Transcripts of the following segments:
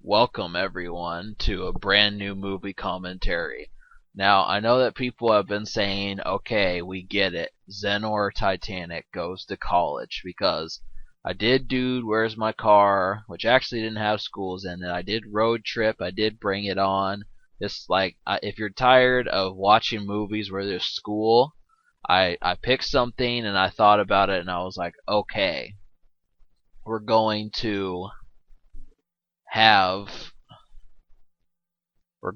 welcome everyone to a brand new movie commentary. Now, I know that people have been saying, okay, we get it. Xenor Titanic goes to college because I did Dude, Where's My Car, which actually didn't have schools in it. I did Road Trip, I did Bring It On. Just like, if you're tired of watching movies where there's school, I picked something and I thought about it and I was like, okay, we're going to have we're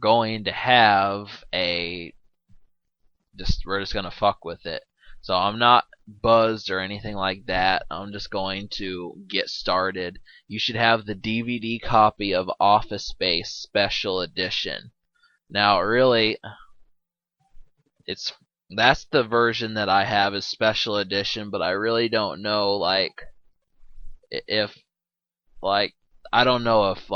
just gonna fuck with it. So I'm not buzzed or anything like that. I'm just going to get started. You should have the DVD copy of Office Space Special Edition. Now really that's the version that I have is Special Edition, but I really don't know if I don't know if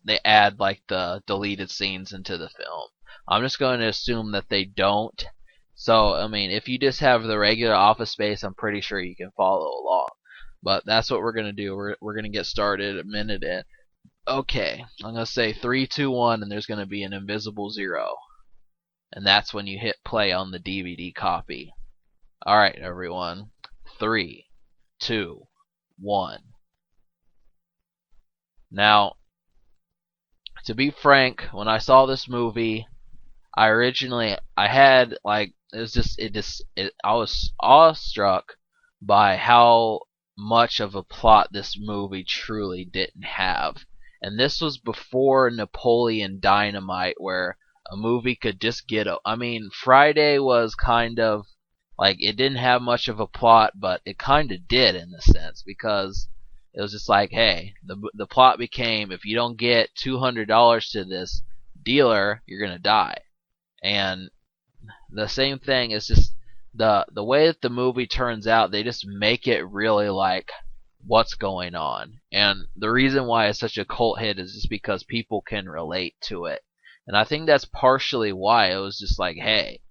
they add the deleted scenes into the film. I'm just going to assume that they don't. So I mean, if you just have the regular Office Space, I'm pretty sure you can follow along. But that's what we're gonna do. We're gonna get started a minute in. Okay, I'm gonna say 3, 2, 1, and there's gonna be an invisible 0, and that's when you hit play on the DVD copy. All right, everyone. 3, 2, 1. Now, to be frank, when I saw this movie, I had I was awestruck by how much of a plot this movie truly didn't have. And this was before Napoleon Dynamite, where a movie could just I mean, Friday was kind of it didn't have much of a plot, but it kind of did in a sense, because it was just like, hey, the plot became, if you don't get $200 to this dealer, you're gonna die. And the same thing is just the way that the movie turns out. They just make it really like what's going on. And the reason why it's such a cult hit is just because people can relate to it. And I think that's partially why it was just like, hey,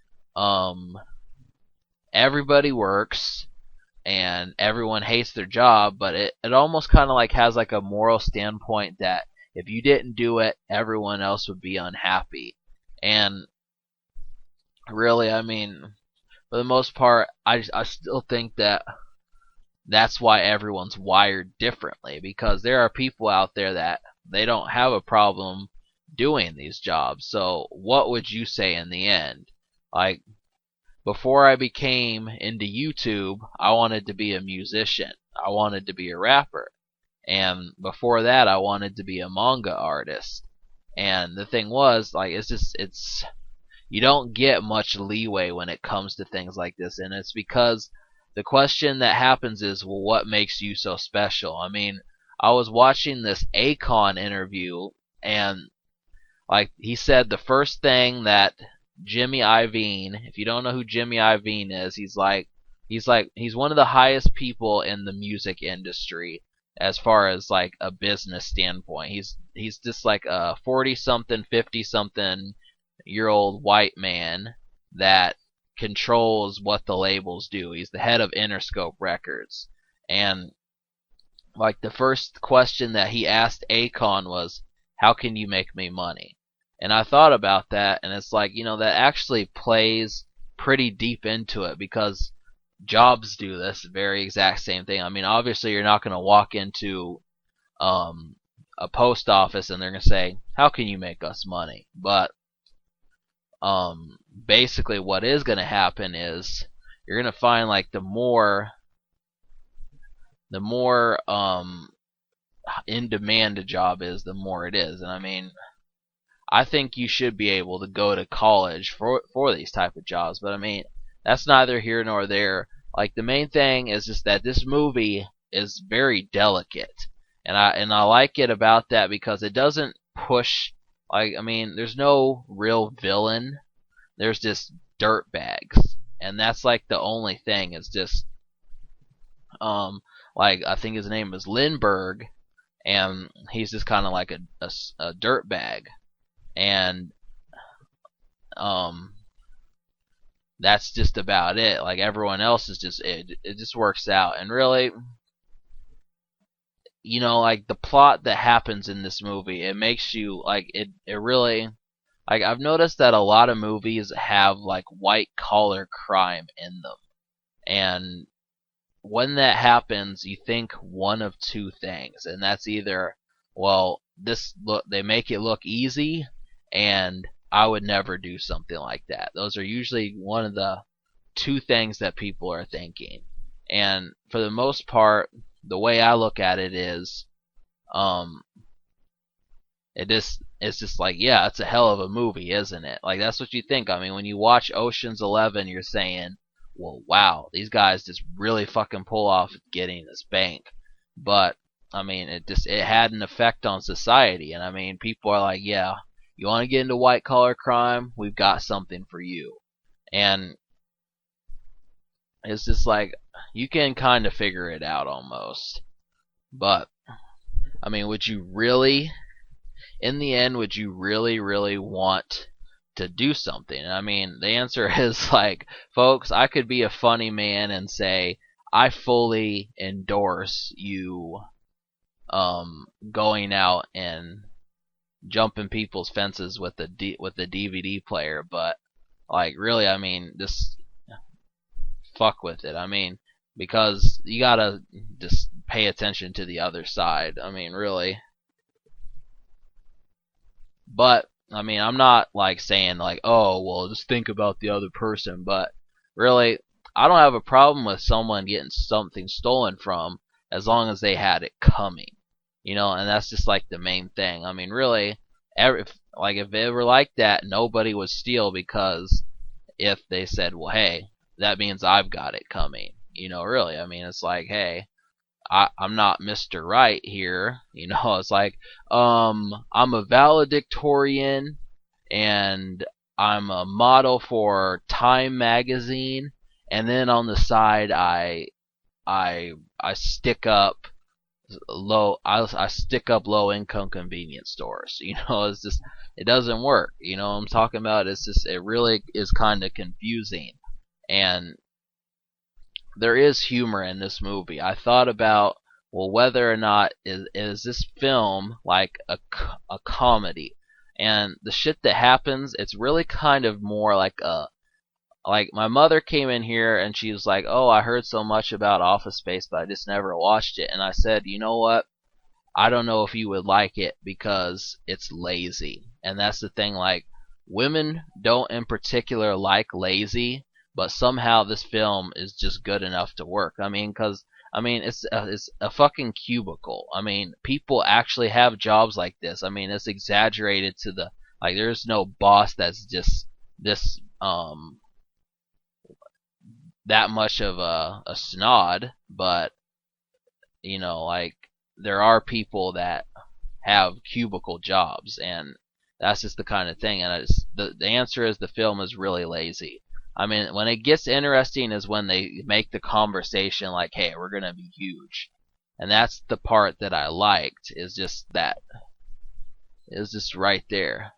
everybody works and everyone hates their job, but it almost kind of has a moral standpoint that if you didn't do it, everyone else would be unhappy. And really, I mean, for the most part, I still think that that's why everyone's wired differently, because there are people out there that they don't have a problem doing these jobs. So what would you say in the end? Before I became into YouTube, I wanted to be a musician. I wanted to be a rapper. And before that, I wanted to be a manga artist. And the thing was, you don't get much leeway when it comes to things like this. And it's because the question that happens is, well, what makes you so special? I mean, I was watching this Akon interview, and he said the first thing that Jimmy Iovine, if you don't know who Jimmy Iovine is, he's one of the highest people in the music industry as far as a business standpoint. He's just a 40-something, 50-something year old white man that controls what the labels do. He's the head of Interscope Records. And the first question that he asked Akon was, how can you make me money? And I thought about that, and it's that actually plays pretty deep into it, because jobs do this very exact same thing. I mean, obviously you're not going to walk into a post office and they're going to say, how can you make us money? But basically what is going to happen is you're going to find the more in demand a job is, the more it is. And I mean, I think you should be able to go to college for these type of jobs, but I mean, that's neither here nor there. The main thing is just that this movie is very delicate, and I like it about that, because it doesn't push. I mean, there's no real villain. There's just dirt bags, and that's the only thing. Is just I think his name is Lindbergh, and he's just kind of a dirt bag. And that's just about it. Everyone else is just it just works out. And really, like the plot that happens in this movie, it makes you like it really like I've noticed that a lot of movies have like white collar crime in them. And when that happens, you think one of two things, and that's either, well, this look they make it look easy, and I would never do something like that. Those are usually one of the two things that people are thinking. And for the most part, the way I look at it is, um, it's just like, yeah, it's a hell of a movie, isn't it? Like that's what you think. I mean, when you watch Ocean's 11, you're saying, well, wow, these guys just really fucking pull off getting this bank. But I mean, it had an effect on society, and I mean, people are like, yeah, you want to get into white collar crime? We've got something for you. And it's just like you can kind of figure it out almost. But I mean, would you really, in the end, would you really, really want to do something? I mean, the answer is like, folks, I could be a funny man and say, I fully endorse you going out and jumping people's fences with the DVD player, but like really, I mean, just fuck with it. I mean, because you gotta just pay attention to the other side. I mean, really. But I mean, I'm not like saying like, oh, well, just think about the other person. But really, I don't have a problem with someone getting something stolen from as long as they had it coming. And that's just like the main thing. I mean, really, if it were like that, nobody would steal because if they said, well, hey, that means I've got it coming. Really, I mean, it's like, hey, I'm not Mr. Right here. It's like, I'm a valedictorian and I'm a model for Time magazine, and then on the side I stick up I stick up low income convenience stores. It's just it doesn't work. What I'm talking about? It's just it really is kind of confusing, and there is humor in this movie. I thought about, well, whether or not is this film like a comedy, and the shit that happens, it's really kind of more like my mother came in here and she was like, "Oh, I heard so much about Office Space, but I just never watched it." And I said, "You know what? I don't know if you would like it because it's lazy." And that's the thing, like women don't in particular like lazy, but somehow this film is just good enough to work. I mean, cuz I mean, it's a fucking cubicle. I mean, people actually have jobs like this. I mean, it's exaggerated to the like there's no boss that's just this that much of a snod, but like there are people that have cubicle jobs, and that's just the kind of thing. And the answer is the film is really lazy. I mean, when it gets interesting is when they make the conversation like, "Hey, we're gonna be huge," and that's the part that I liked. Is just that is just right there.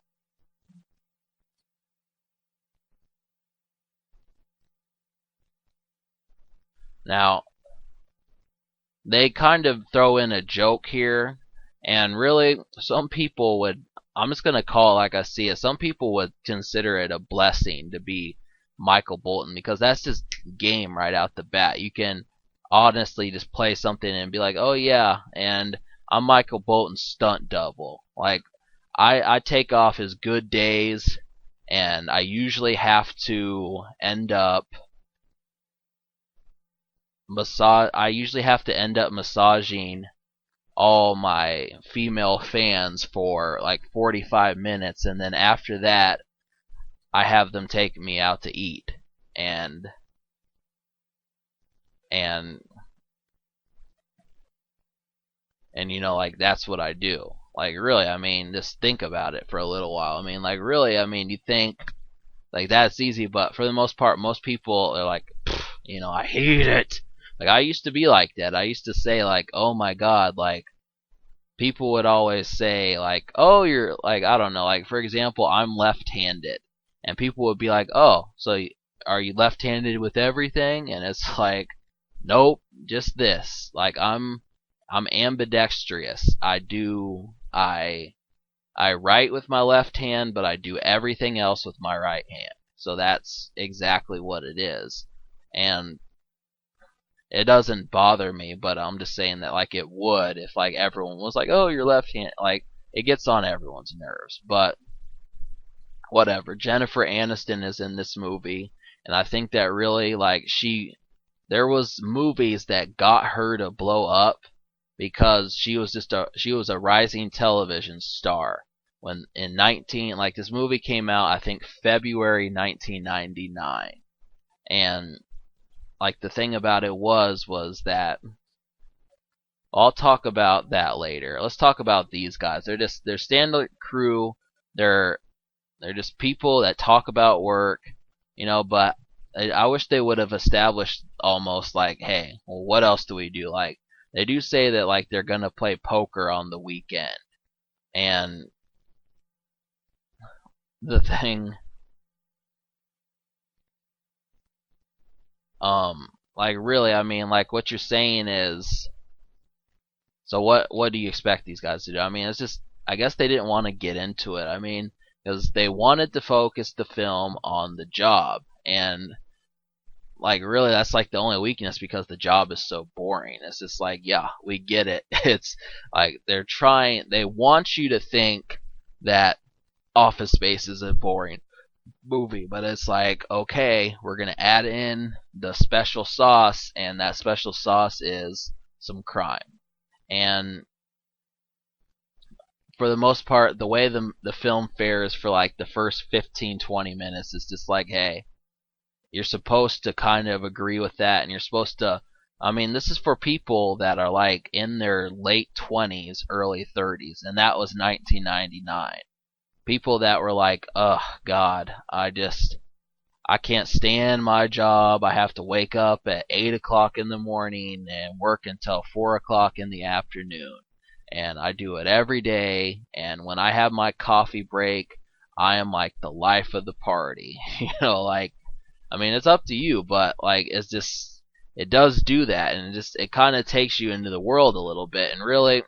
Now, they kind of throw in a joke here, and really, some people would. I'm just gonna call it like I see it. Some people would consider it a blessing to be Michael Bolton because that's just game right out the bat. You can honestly just play something and be like, oh yeah, and I'm Michael Bolton's stunt double. Like I take off his good days, and I usually have to end up massaging all my female fans for like 45 minutes, and then after that I have them take me out to eat, and and like that's what I do. Like really, I mean, just think about it for a little while. I mean, like really, I mean, you think like that's easy, but for the most part, most people are like, I hate it. Like I used to be like that. I used to say like, oh my god, like people would always say like, oh, you're like, I don't know, like for example, I'm left-handed, and people would be like, oh, so are you left-handed with everything? And it's like, nope, just this. Like I'm ambidextrous. I write with my left hand, but I do everything else with my right hand. So that's exactly what it is. And it doesn't bother me, but I'm just saying that like it would if like everyone was like, "Oh, you're left hand." Like it gets on everyone's nerves. But whatever. Jennifer Aniston is in this movie, and I think that really like there was movies that got her to blow up because she was a rising television star when in 19 like this movie came out I think February 1999. And like the thing about it was that I'll talk about that later. Let's talk about these guys. They're standard crew. They're just people that talk about work, but I wish they would have established almost like, hey, well, what else do we do? Like, they do say that like they're gonna play poker on the weekend, and the thing, like really, I mean, like what you're saying is, so what do you expect these guys to do? I mean, it's just, I guess they didn't want to get into it. I mean, because they wanted to focus the film on the job, and like really that's like the only weakness because the job is so boring. It's just like, yeah, we get it. It's like they want you to think that Office Space is a boring movie, but it's like, okay, we're gonna add in the special sauce, and that special sauce is some crime. And for the most part, the way the film fares for like the first 15-20 minutes is just like, hey, you're supposed to kind of agree with that, and you're supposed to. I mean, this is for people that are like in their late 20s, early 30s, and that was 1999. People that were like, "Ugh, God, I can't stand my job. I have to wake up at 8 o'clock in the morning and work until 4 o'clock in the afternoon, and I do it every day. And when I have my coffee break, I am like the life of the party." Like, I mean, it's up to you, but like it's just it does do that, and it kind of takes you into the world a little bit. And really,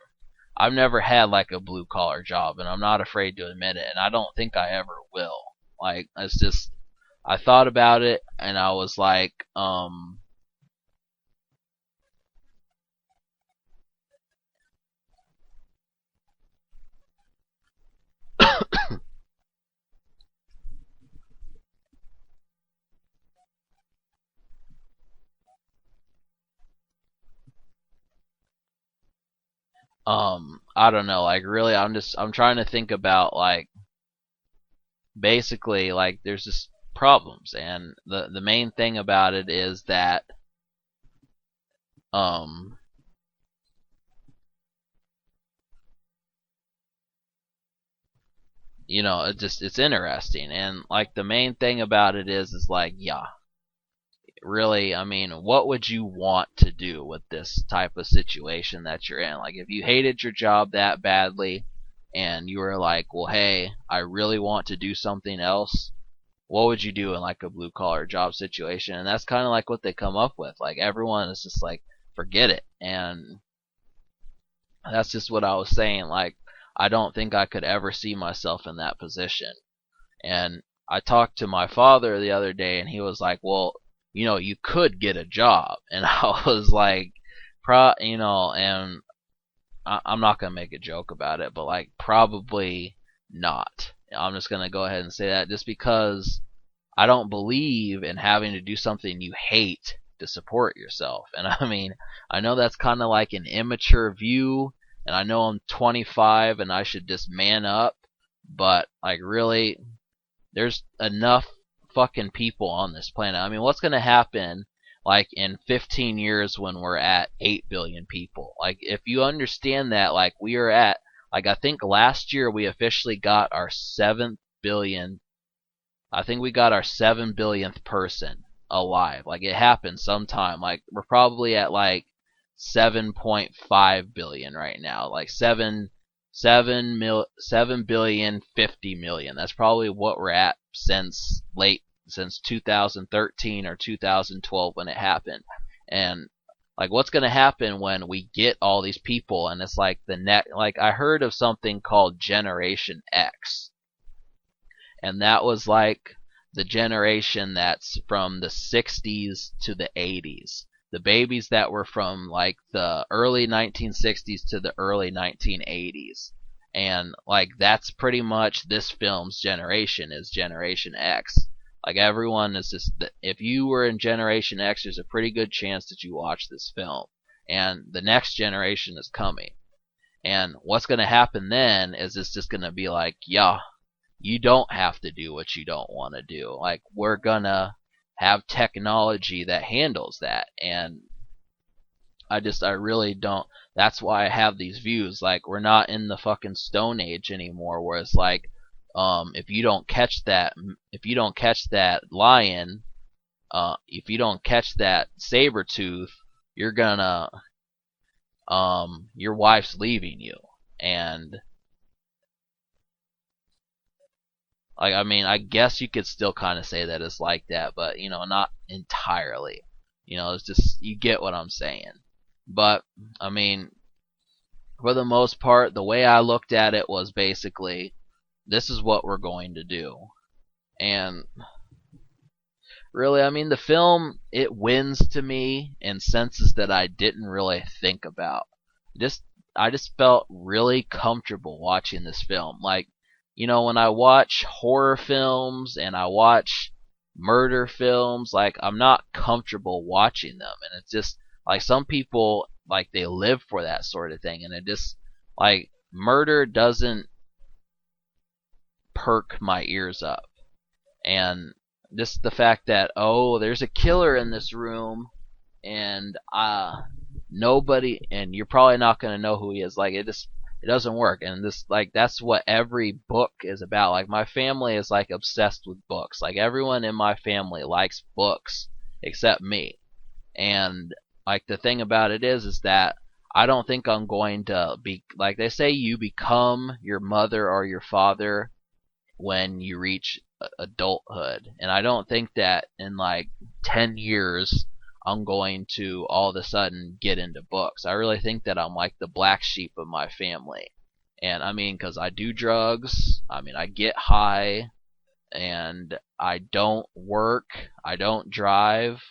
I've never had like a blue collar job, and I'm not afraid to admit it, and I don't think I ever will. Like it's just I thought about it, and I was like, I don't know. Like really, I'm trying to think about like basically like there's just problems, and the main thing about it is that um it's interesting, and like the main thing about it is like, yeah, really, I mean, what would you want to do with this type of situation that you're in? Like if you hated your job that badly and you were like, well, hey, I really want to do something else, what would you do in like a blue collar job situation? And that's kind of like what they come up with. Like everyone is just like, forget it. And that's just what I was saying. Like, I don't think I could ever see myself in that position. And I talked to my father the other day, and he was like, well, you could get a job. And I was like, and I'm not going to make a joke about it, but like, probably not. I'm just going to go ahead and say that just because I don't believe in having to do something you hate to support yourself. And I mean, I know that's kind of like an immature view, and I know I'm 25 and I should just man up, but like really, there's enough fucking people on this planet. I mean, what's going to happen like in 15 years when we're at 8 billion people? Like if you understand that, like we are at, like I think last year we officially got our 7th billion. I think we got our 7 billionth person alive. Like it happened sometime. Like we're probably at like 7.5 billion right now. Like 7 billion 50 million. That's probably what we're at since 2013 or 2012 when it happened. And Like, what's gonna happen when we get all these people and it's like like I heard of something called Generation X, and that was like the generation that's from the 60s to the 80s. The babies that were from like the early 1960s to the early 1980s. And like that's pretty much this film's generation is Generation X. Like everyone is just if you were in Generation X, there's a pretty good chance that you watch this film. And the next generation is coming. And what's going to happen then is it's just going to be like, yeah, you don't have to do what you don't want to do. Like, we're gonna have technology that handles that. And I really don't. That's why I have these views. Like, we're not in the fucking Stone Age anymore, where it's like, if you don't catch that, lion, if you don't catch that saber tooth, you're gonna, your wife's leaving you. And like, I mean, I guess you could still kind of say that it's like that, but not entirely. It's just you get what I'm saying. But I mean, for the most part, the way I looked at it was basically, this is what we're going to do. And really, I mean, the film, it wins to me in senses that I didn't really think about. Just I just felt really comfortable watching this film. Like, when I watch horror films and I watch murder films, like, I'm not comfortable watching them. And it's just like some people, like, they live for that sort of thing. And it just, like, murder doesn't perk my ears up. And just the fact that, oh, there's a killer in this room, and nobody, and you're probably not going to know who he is. Like, it doesn't work. And this, like, that's what every book is about. Like, my family is like obsessed with books. Like, everyone in my family likes books except me. And like, the thing about it is that I don't think I'm going to be, like they say, you become your mother or your father when you reach adulthood. And I don't think that in like 10 years I'm going to all of a sudden get into books. I really think that I'm like the black sheep of my family. And I mean, because I do drugs, I mean, I get high, and I don't work, I don't drive,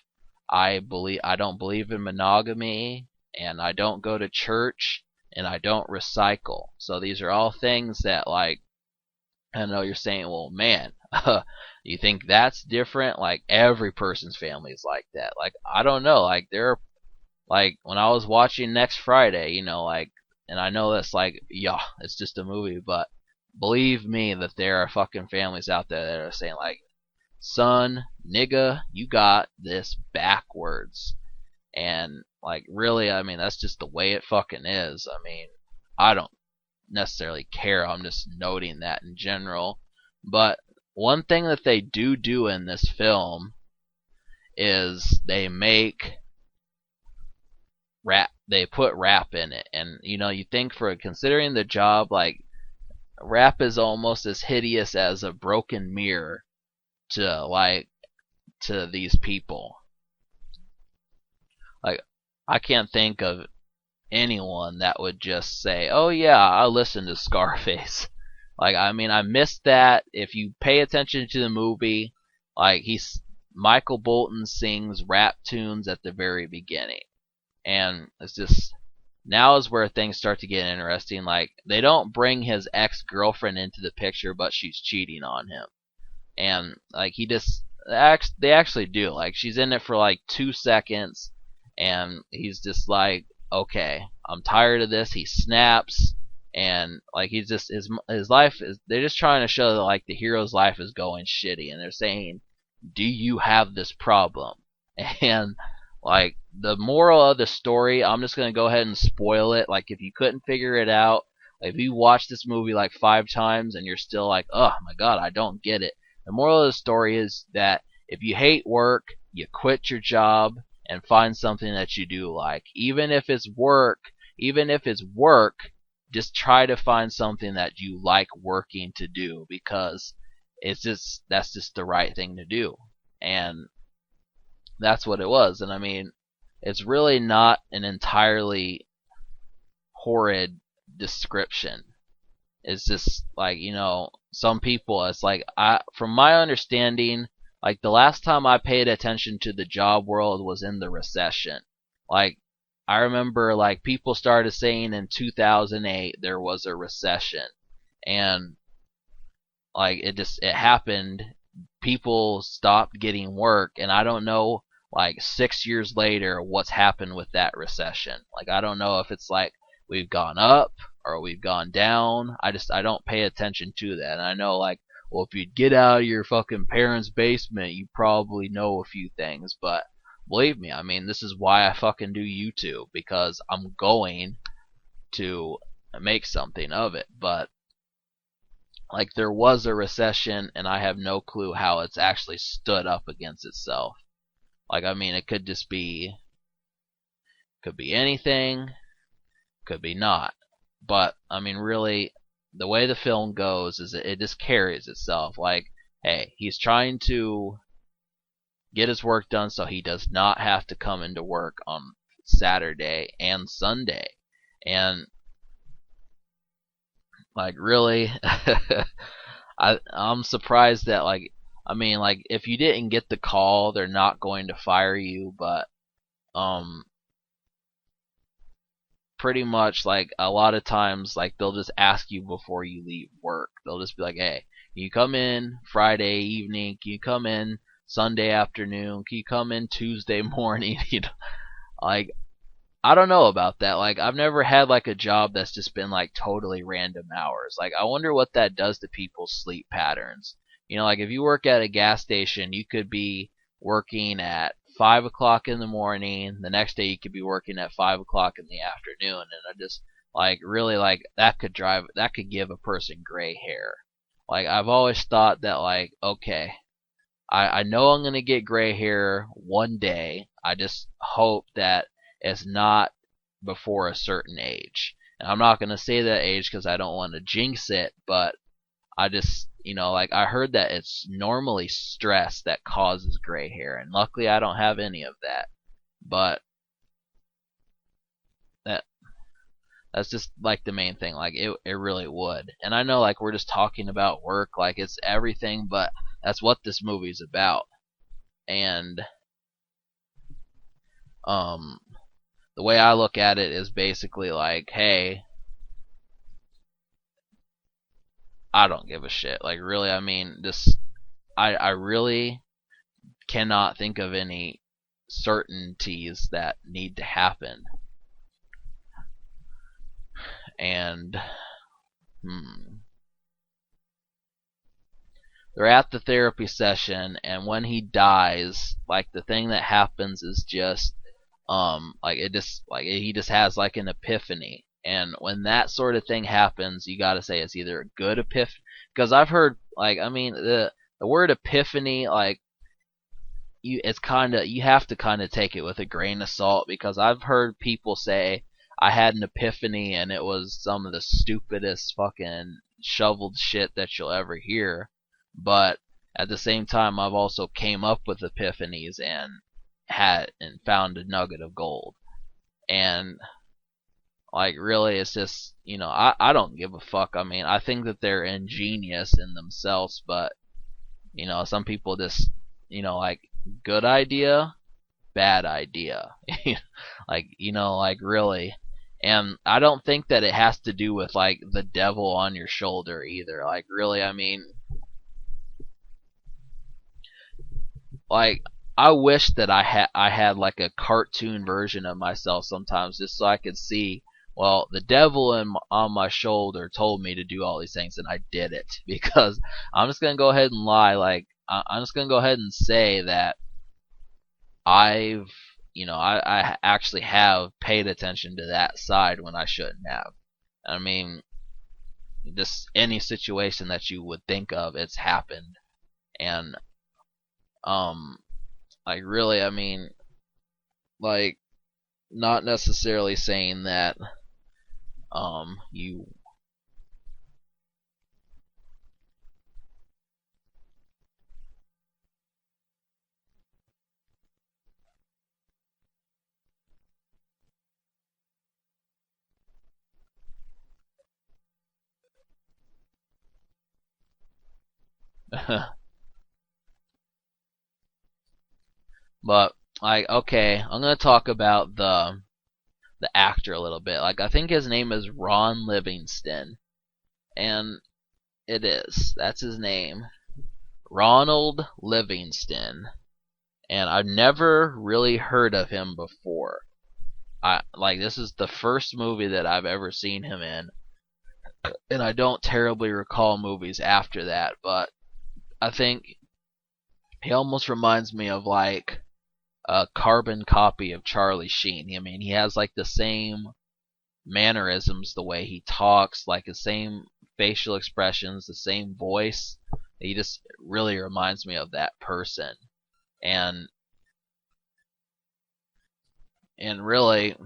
I don't believe in monogamy, and I don't go to church, and I don't recycle. So these are all things that, like, I know you're saying, well, man, you think that's different? Like, every person's family is like that. Like, I don't know. Like, like, when I was watching Next Friday, like, and I know that's like, yeah, it's just a movie, but believe me that there are fucking families out there that are saying, like, son, nigga, you got this backwards. And, like, really, I mean, that's just the way it fucking is. I mean, I don't necessarily care. I'm just noting that in general. But one thing that they do in this film is they make rap. They put rap in it, and you think, for considering the job, like, rap is almost as hideous as a broken mirror to these people. Like, I can't think of anyone that would just say, "Oh yeah, I listen to Scarface." Like, I mean, I missed that. If you pay attention to the movie, like, Michael Bolton sings rap tunes at the very beginning, and it's just, now is where things start to get interesting. Like, they don't bring his ex-girlfriend into the picture, but she's cheating on him, and like, they actually do. Like, she's in it for like 2 seconds, and he's just like, okay, I'm tired of this. He snaps, and like, he's just, his life is, they're just trying to show that, like, the hero's life is going shitty, and they're saying, do you have this problem? And like, the moral of the story, I'm just gonna go ahead and spoil it. Like, if you couldn't figure it out, like, if you watch this movie like 5 times and you're still like, oh my god, I don't get it, the moral of the story is that if you hate work, you quit your job and find something that you do like. Even if it's work, just try to find something that you like working to do, because that's just the right thing to do. And that's what it was. And I mean, it's really not an entirely horrid description. It's just like, some people, it's like, from my understanding, like the last time I paid attention to the job world was in the recession. Like I remember like people started saying in 2008 there was a recession, and like it happened. People stopped getting work, and I don't know like 6 years later what's happened with that recession. Like I don't know if it's like we've gone up or we've gone down. I don't pay attention to that. And I know like, well, if you get out of your fucking parents' basement, you probably know a few things, but believe me, I mean, this is why I fucking do YouTube, because I'm going to make something of it. But like there was a recession, and I have no clue how it's actually stood up against itself. Like I mean, it could be anything, could be not. But I mean, really, the way the film goes is it just carries itself. Like, hey, he's trying to get his work done so he does not have to come into work on Saturday and Sunday. And like really I'm surprised that like, I mean, like if you didn't get the call, they're not going to fire you, but um pretty much like a lot of times like they'll just ask you before you leave work. They'll just be like, "Hey, can you come in Friday evening? Can you come in Sunday afternoon? Can you come in Tuesday morning?" Like I don't know about that. Like I've never had like a job that's just been like totally random hours. Like I wonder what that does to people's sleep patterns. Like if you work at a gas station, you could be working at 5 o'clock in the morning. The next day you could be working at 5 o'clock in the afternoon, and I just like really like that could give a person gray hair. Like I've always thought that like, okay, I know I'm gonna get gray hair one day. I just hope that it's not before a certain age. And I'm not gonna say that age because I don't want to jinx it, but I just, like I heard that it's normally stress that causes gray hair, and luckily I don't have any of that. But that that's just like the main thing. Like it really would. And I know like we're just talking about work, like it's everything, but that's what this movie's about. And um the way I look at it is basically like, hey, I don't give a shit. Like really, I mean, this I really cannot think of any certainties that need to happen. And they're at the therapy session, and when he dies, like the thing that happens is just like it just like he just has like an epiphany. And when that sort of thing happens, you got to say it's either a good epiphany, because I've heard like, I mean, the word epiphany, like it's kind of, you have to kind of take it with a grain of salt, because I've heard people say I had an epiphany and it was some of the stupidest fucking shoveled shit that you'll ever hear. But at the same time, I've also came up with epiphanies and found a nugget of gold. And like really, it's just, I don't give a fuck. I mean, I think that they're ingenious in themselves, but some people just, like, good idea, bad idea. Like, like really. And I don't think that it has to do with like the devil on your shoulder either. Like really, I mean, like I wish that I had like a cartoon version of myself sometimes, just so I could see, well, the devil on my shoulder told me to do all these things, and I did it. Because I'm just gonna go ahead and lie. Like I'm just gonna go ahead and say that I've, I actually have paid attention to that side when I shouldn't have. I mean, just any situation that you would think of, it's happened. And um like really, I mean, like not necessarily saying that you, But like, okay, I'm gonna talk about the actor a little bit. Like, I think his name is Ron Livingston, and it is. That's his name, Ronald Livingston. And I've never really heard of him before. This is the first movie that I've ever seen him in, and I don't terribly recall movies after that. But I think he almost reminds me of like a carbon copy of Charlie Sheen. I mean, he has like the same mannerisms, the way he talks, like the same facial expressions, the same voice. He just really reminds me of that person. And really,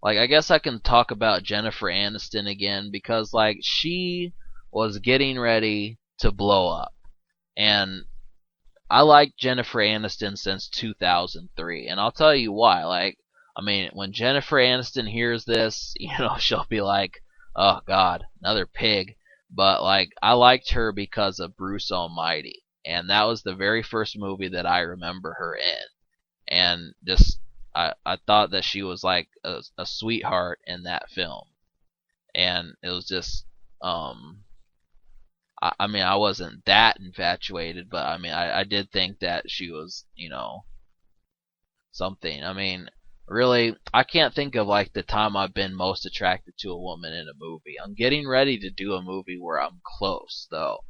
like, I guess I can talk about Jennifer Aniston again because like she was getting ready to blow up. And I like Jennifer Aniston since 2003, and I'll tell you why. Like, I mean, when Jennifer Aniston hears this, she'll be like, "Oh God, another pig." But like, I liked her because of Bruce Almighty, and that was the very first movie that I remember her in. And just, I thought that she was like a sweetheart in that film, and it was just, I mean, I wasn't that infatuated, but I mean, I did think that she was, something. I mean, really, I can't think of like the time I've been most attracted to a woman in a movie. I'm getting ready to do a movie where I'm close, though.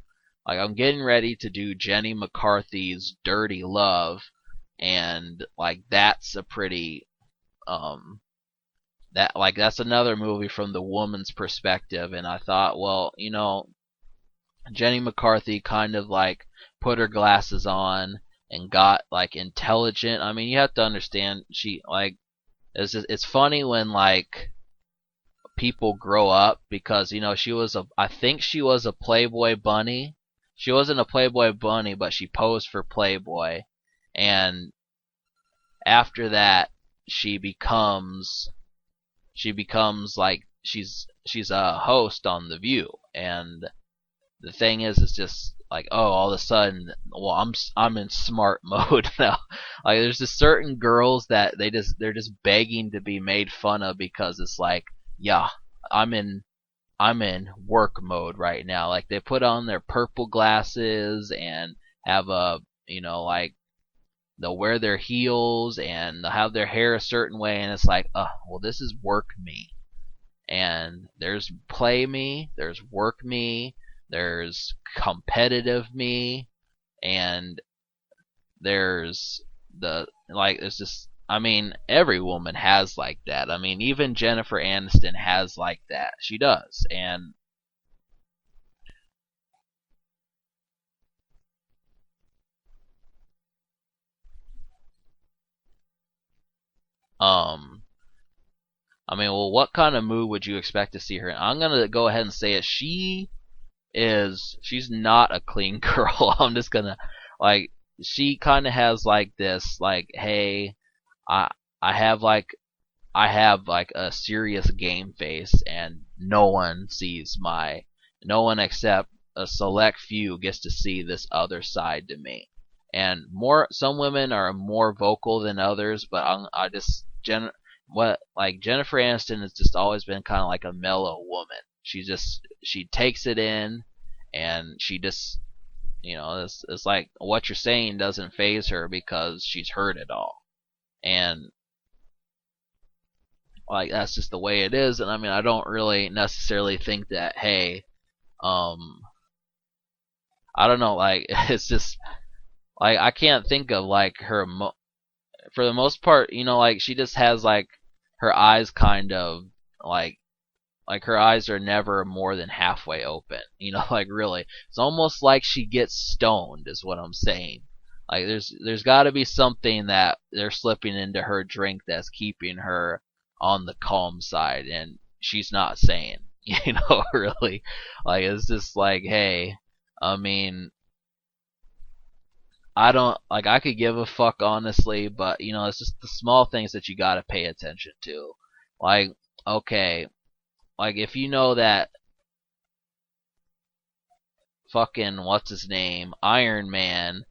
Like, I'm getting ready to do Jenny McCarthy's Dirty Love, and like that's a pretty, that's another movie from the woman's perspective, and I thought, well, Jenny McCarthy kind of like put her glasses on and got like intelligent. I mean, you have to understand, she like, it's funny when like people grow up because I think she was a Playboy bunny. She wasn't a Playboy bunny, but she posed for Playboy, and after that she becomes like she's a host on The View. And the thing is, it's just like, oh, all of a sudden, well, I'm in smart mode now. Like, there's just certain girls that they're just begging to be made fun of because it's like, yeah, I'm in work mode right now. Like, they put on their purple glasses and have like, they'll wear their heels and they'll have their hair a certain way, and it's like, well, this is work me. And there's play me, there's work me, there's competitive me, and there's it's just, I mean, every woman has like that. I mean, even Jennifer Aniston has like that. She does. And um I mean, well, what kind of mood would you expect to see her in? I'm going to go ahead and say it. She's not a clean girl. I'm just going to, like, she kind of has like this, like, hey, I I have like I have like a serious game face, and no one except a select few gets to see this other side to me. And some women are more vocal than others, but I just what like Jennifer Aniston has just always been kind of like a mellow woman. She takes it in, and she just, it's like what you're saying doesn't phase her because she's heard it all. And like, that's just the way it is. And I mean, I don't really necessarily think that, hey, um I don't know, like, it's just like, I can't think of like for the most part, like, she just has like her eyes kind of like her eyes are never more than halfway open. Like, really, it's almost like she gets stoned is what I'm saying. Like, there's got to be something that they're slipping into her drink that's keeping her on the calm side, and she's not saying. Really, like, it's just like, hey, I mean, I don't like, I could give a fuck honestly, but it's just the small things that you got to pay attention to. Like, okay, like, if you know that fucking what's his name, Iron Man,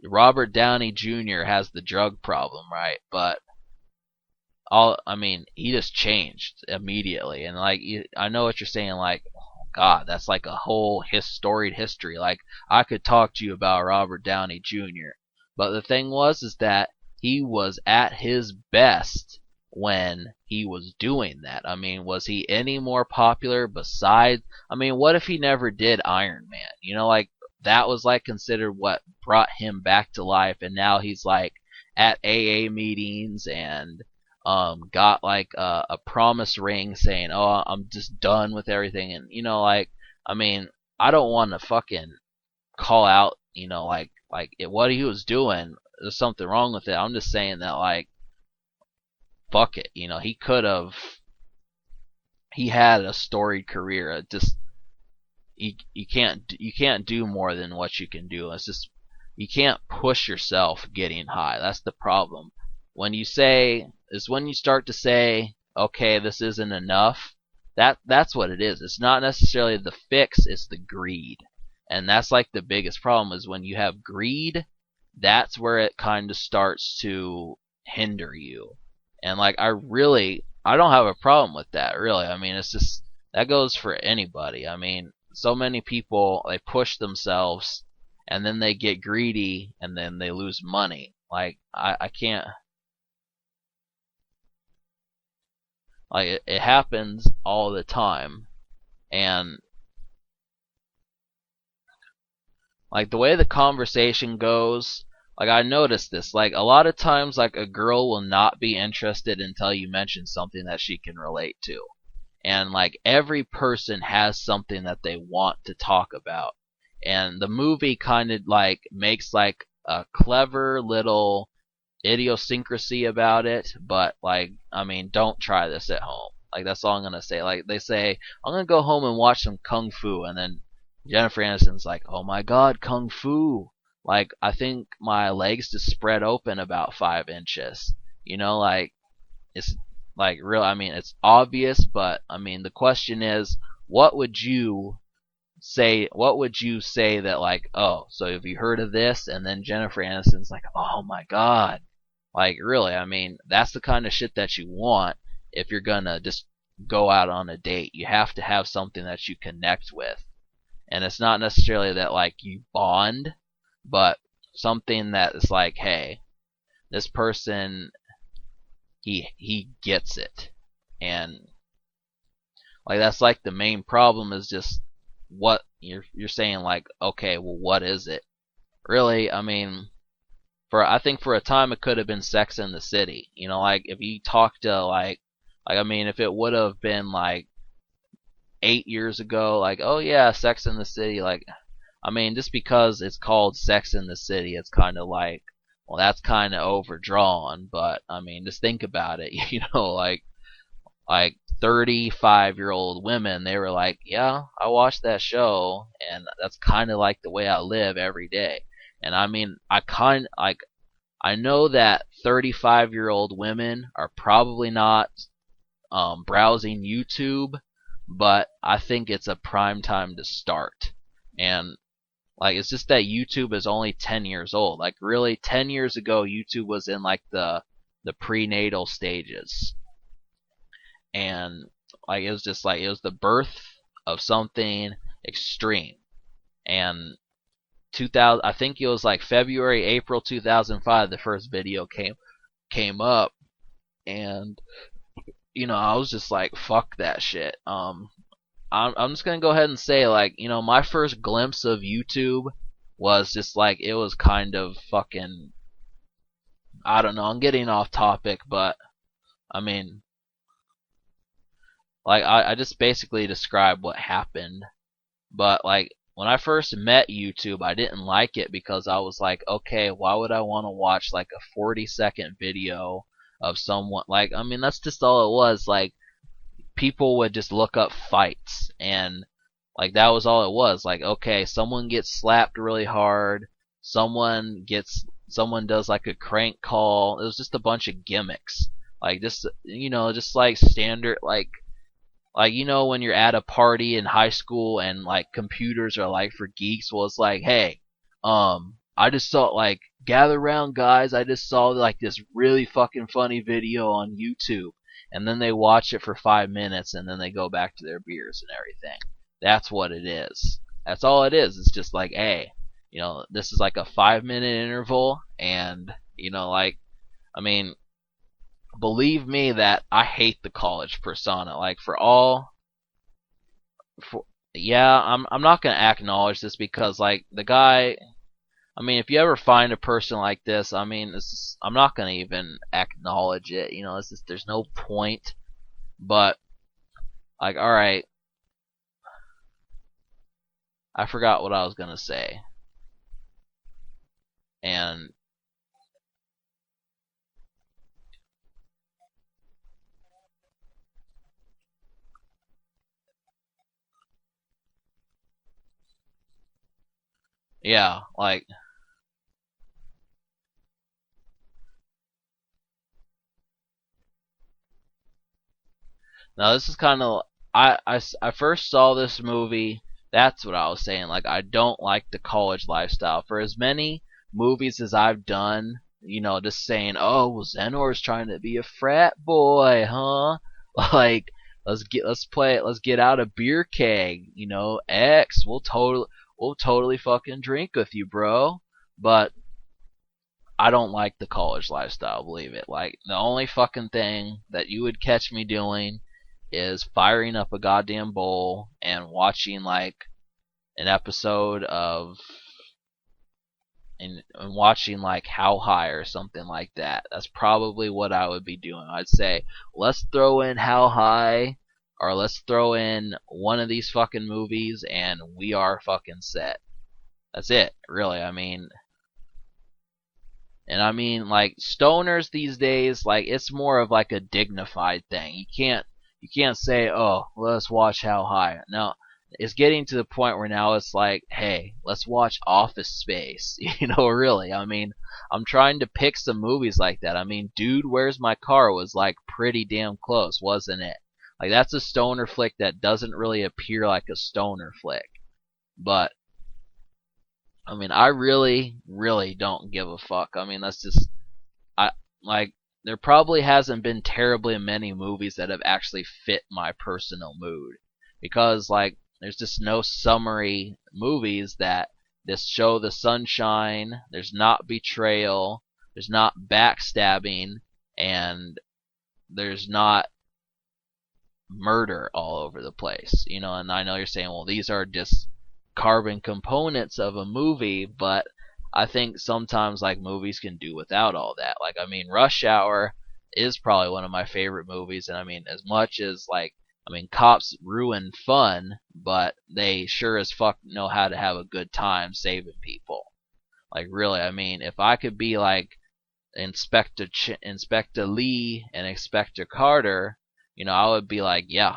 Robert Downey Jr. has the drug problem, right? But I mean, he just changed immediately, and like, I know what you're saying, like, oh God, that's like a whole storied history. Like, I could talk to you about Robert Downey Jr., but the thing is that he was at his best when he was doing that. I mean, was he any more popular besides? I mean, what if he never did Iron Man? You know, like, that was like considered what brought him back to life, and now he's like at AA meetings and got like a promise ring saying, "Oh, I'm just done with everything," and you know, like, I mean, I don't want to fucking call out, you know, what he was doing. There's something wrong with it. I'm just saying that, like, fuck it, you know, he had a storied career. It just, you can't do more than what you can do. It's just, you can't push yourself getting high. That's the problem. When you start to say, okay, this isn't enough. That's what it is. It's not necessarily the fix, it's the greed. And that's like the biggest problem, is when you have greed, that's where it kind of starts to hinder you. And like, I don't have a problem with that, really. I mean, it's just, that goes for anybody. I mean, so many people, they push themselves and then they get greedy and then they lose money. Like, I can't, like, it happens all the time. And like, the way the conversation goes, like, I noticed this, like, a lot of times, like, a girl will not be interested until you mention something that she can relate to. And like, every person has something that they want to talk about, and the movie kind of like makes like a clever little idiosyncrasy about it. But like, I mean, don't try this at home. Like, that's all I'm gonna say. Like, they say, I'm gonna go home and watch some kung fu, and then Jennifer Aniston's like, oh my God, kung fu, like, I think my legs just spread open about 5 inches, you know, like, it's like, real, I mean, it's obvious. But I mean, the question is, what would you say that, like, oh, so have you heard of this? And then Jennifer Aniston's like, oh my God. Like, really, I mean, that's the kind of shit that you want. If you're gonna just go out on a date, you have to have something that you connect with. And it's not necessarily that, like, you bond, but something that is like, hey, this person, he gets it. And like, that's like the main problem, is just what you're saying, like, okay, well, what is it? Really, I mean, I think for a time it could have been Sex in the City. You know, like, if you talk to I mean, if it would have been like 8 years ago, like, oh yeah, Sex in the City, like, I mean, just because it's called Sex in the City, it's kind of like, well, that's kind of overdrawn. But I mean, just think about it, you know, like 35-year-old women, they were like, yeah, I watched that show, and that's kind of like the way I live every day. And I mean, I know that 35-year-old women are probably not browsing YouTube, but I think it's a prime time to start. And like, it's just that YouTube is only 10 years old. Like, really, 10 years ago, YouTube was in like the prenatal stages. And like, it was just like, it was the birth of something extreme. And 2000, I think it was like April 2005, the first video came up. And you know, I was just like, fuck that shit. I'm just gonna go ahead and say, like, you know, my first glimpse of YouTube was just like, it was kind of fucking, I don't know, I'm getting off topic, but I mean, like, I just basically described what happened. But like, when I first met YouTube, I didn't like it because I was like, okay, why would I want to watch like a 40-second video of someone, like, I mean, that's just all it was. Like, people would just look up fights, and like, that was all it was. Like, okay, someone gets slapped really hard, someone does like a crank call. It was just a bunch of gimmicks, like, just, you know, just like standard, like Like, when you're at a party in high school and like computers are like for geeks, well, it's like, hey, I just saw, like, gather around, guys. I just saw like this really fucking funny video on YouTube, and then they watch it for 5 minutes, and then they go back to their beers and everything. That's what it is. That's all it is. It's just like, hey, this is like a 5 minute interval, and like, I mean, believe me that I hate the college persona. Like, for yeah, I'm not gonna acknowledge this because, like, the guy. I mean, if you ever find a person like this, I mean, I'm not gonna even acknowledge it. It's just, there's no point. But, like, all right, I forgot what I was gonna say, and yeah, like, now this is kind of, I first saw this movie. That's what I was saying. Like, I don't like the college lifestyle. For as many movies as I've done, just saying, oh, well, Zenor's trying to be a frat boy, huh? Like, let's get out a beer keg. X, we'll totally fucking drink with you, bro. But I don't like the college lifestyle, believe it. Like, the only fucking thing that you would catch me doing is firing up a goddamn bowl and watching like an episode of and watching like How High or something like that. That's probably what I would be doing. I'd say, let's throw in How High, or let's throw in one of these fucking movies and we are fucking set. That's it, really. Like, stoners these days, like, it's more of like a dignified thing. You can't say, oh, let's watch How High. No, it's getting to the point where now it's like, hey, let's watch Office Space. Really. I'm trying to pick some movies like that. Dude, Where's My Car was like pretty damn close, wasn't it? Like, that's a stoner flick that doesn't really appear like a stoner flick. But I really, really don't give a fuck. That's just, I like, there probably hasn't been terribly many movies that have actually fit my personal mood, because, like, there's just no summary movies that just show the sunshine. There's not betrayal. There's not backstabbing, and there's not murder all over the place. And I know you're saying, well, these are just carbon components of a movie, but I think sometimes, like, movies can do without all that. Like, Rush Hour is probably one of my favorite movies, and as much as, like, cops ruin fun, but they sure as fuck know how to have a good time saving people. Like, really, if I could be like Inspector Lee and Inspector Carter, I would be like, yeah,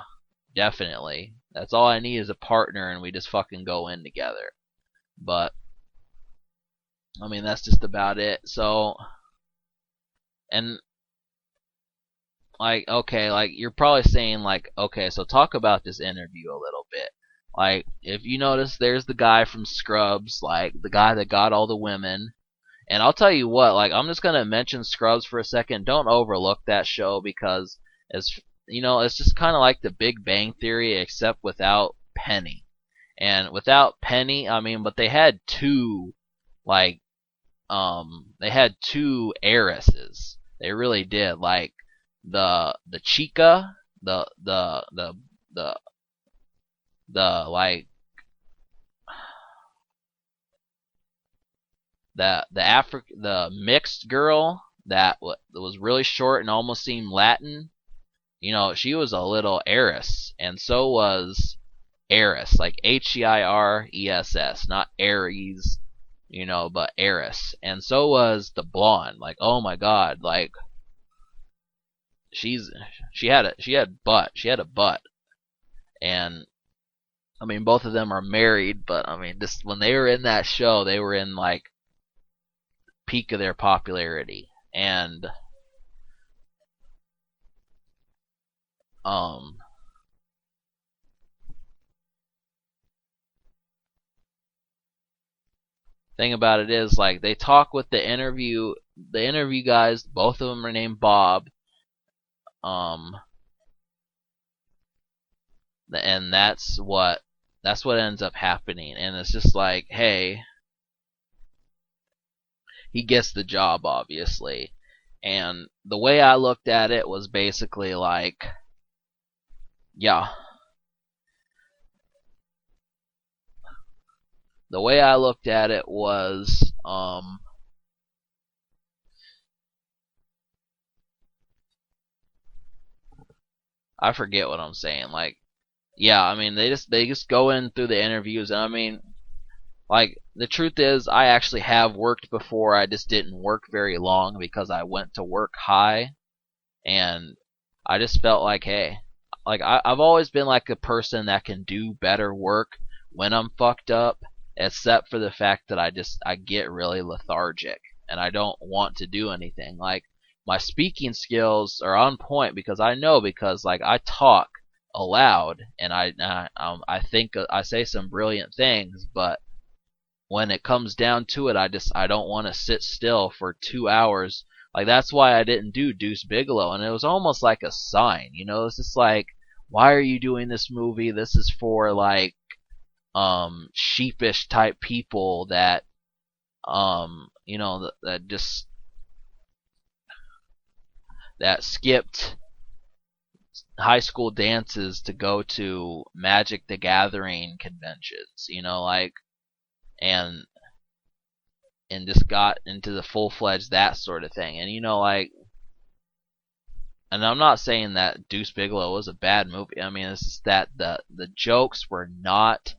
definitely. That's all I need is a partner, and we just fucking go in together. But that's just about it. So, and, like, okay, like, you're probably saying, like, okay, so talk about this interview a little bit. Like, if you notice, there's the guy from Scrubs, like, the guy that got all the women. And I'll tell you what, like, I'm just gonna mention Scrubs for a second. Don't overlook that show, because it's just kind of like the Big Bang Theory, except without Penny. And without Penny, but they had two, like, they had two heiresses. They really did. Like, the Chica, the like, the mixed girl that was really short and almost seemed Latin. She was a little heiress, and so was Eris, like Heiress, not Aries, but Eris. And so was the blonde. Like, oh my god, like, she had a butt, and both of them are married, but just when they were in that show, they were in, like, peak of their popularity. And um thing about it is, like, they talk with the interview guys. Both of them are named Bob. Um, and that's what ends up happening. And it's just like, hey, he gets the job, obviously. And the way I looked at it was basically like, yeah. The way I looked at it was, I forget what I'm saying. Like, yeah, I mean, they just go in through the interviews, and I mean, like, the truth is, I actually have worked before. I just didn't work very long because I went to work high, and I just felt like, hey, like, I've always been like a person that can do better work when I'm fucked up, except for the fact that I get really lethargic and I don't want to do anything. Like, my speaking skills are on point because I know, because like, I talk aloud, and I think I say some brilliant things, but when it comes down to it, I don't want to sit still for 2 hours. Like, that's why I didn't do Deuce Bigelow, and it was almost like a sign. It's just like, why are you doing this movie? This is for like sheepish type people that that just that skipped high school dances to go to Magic the Gathering conventions. Like, and just got into the full-fledged that sort of thing. And like, and I'm not saying that Deuce Bigelow was a bad movie. I mean, it's just that the jokes were not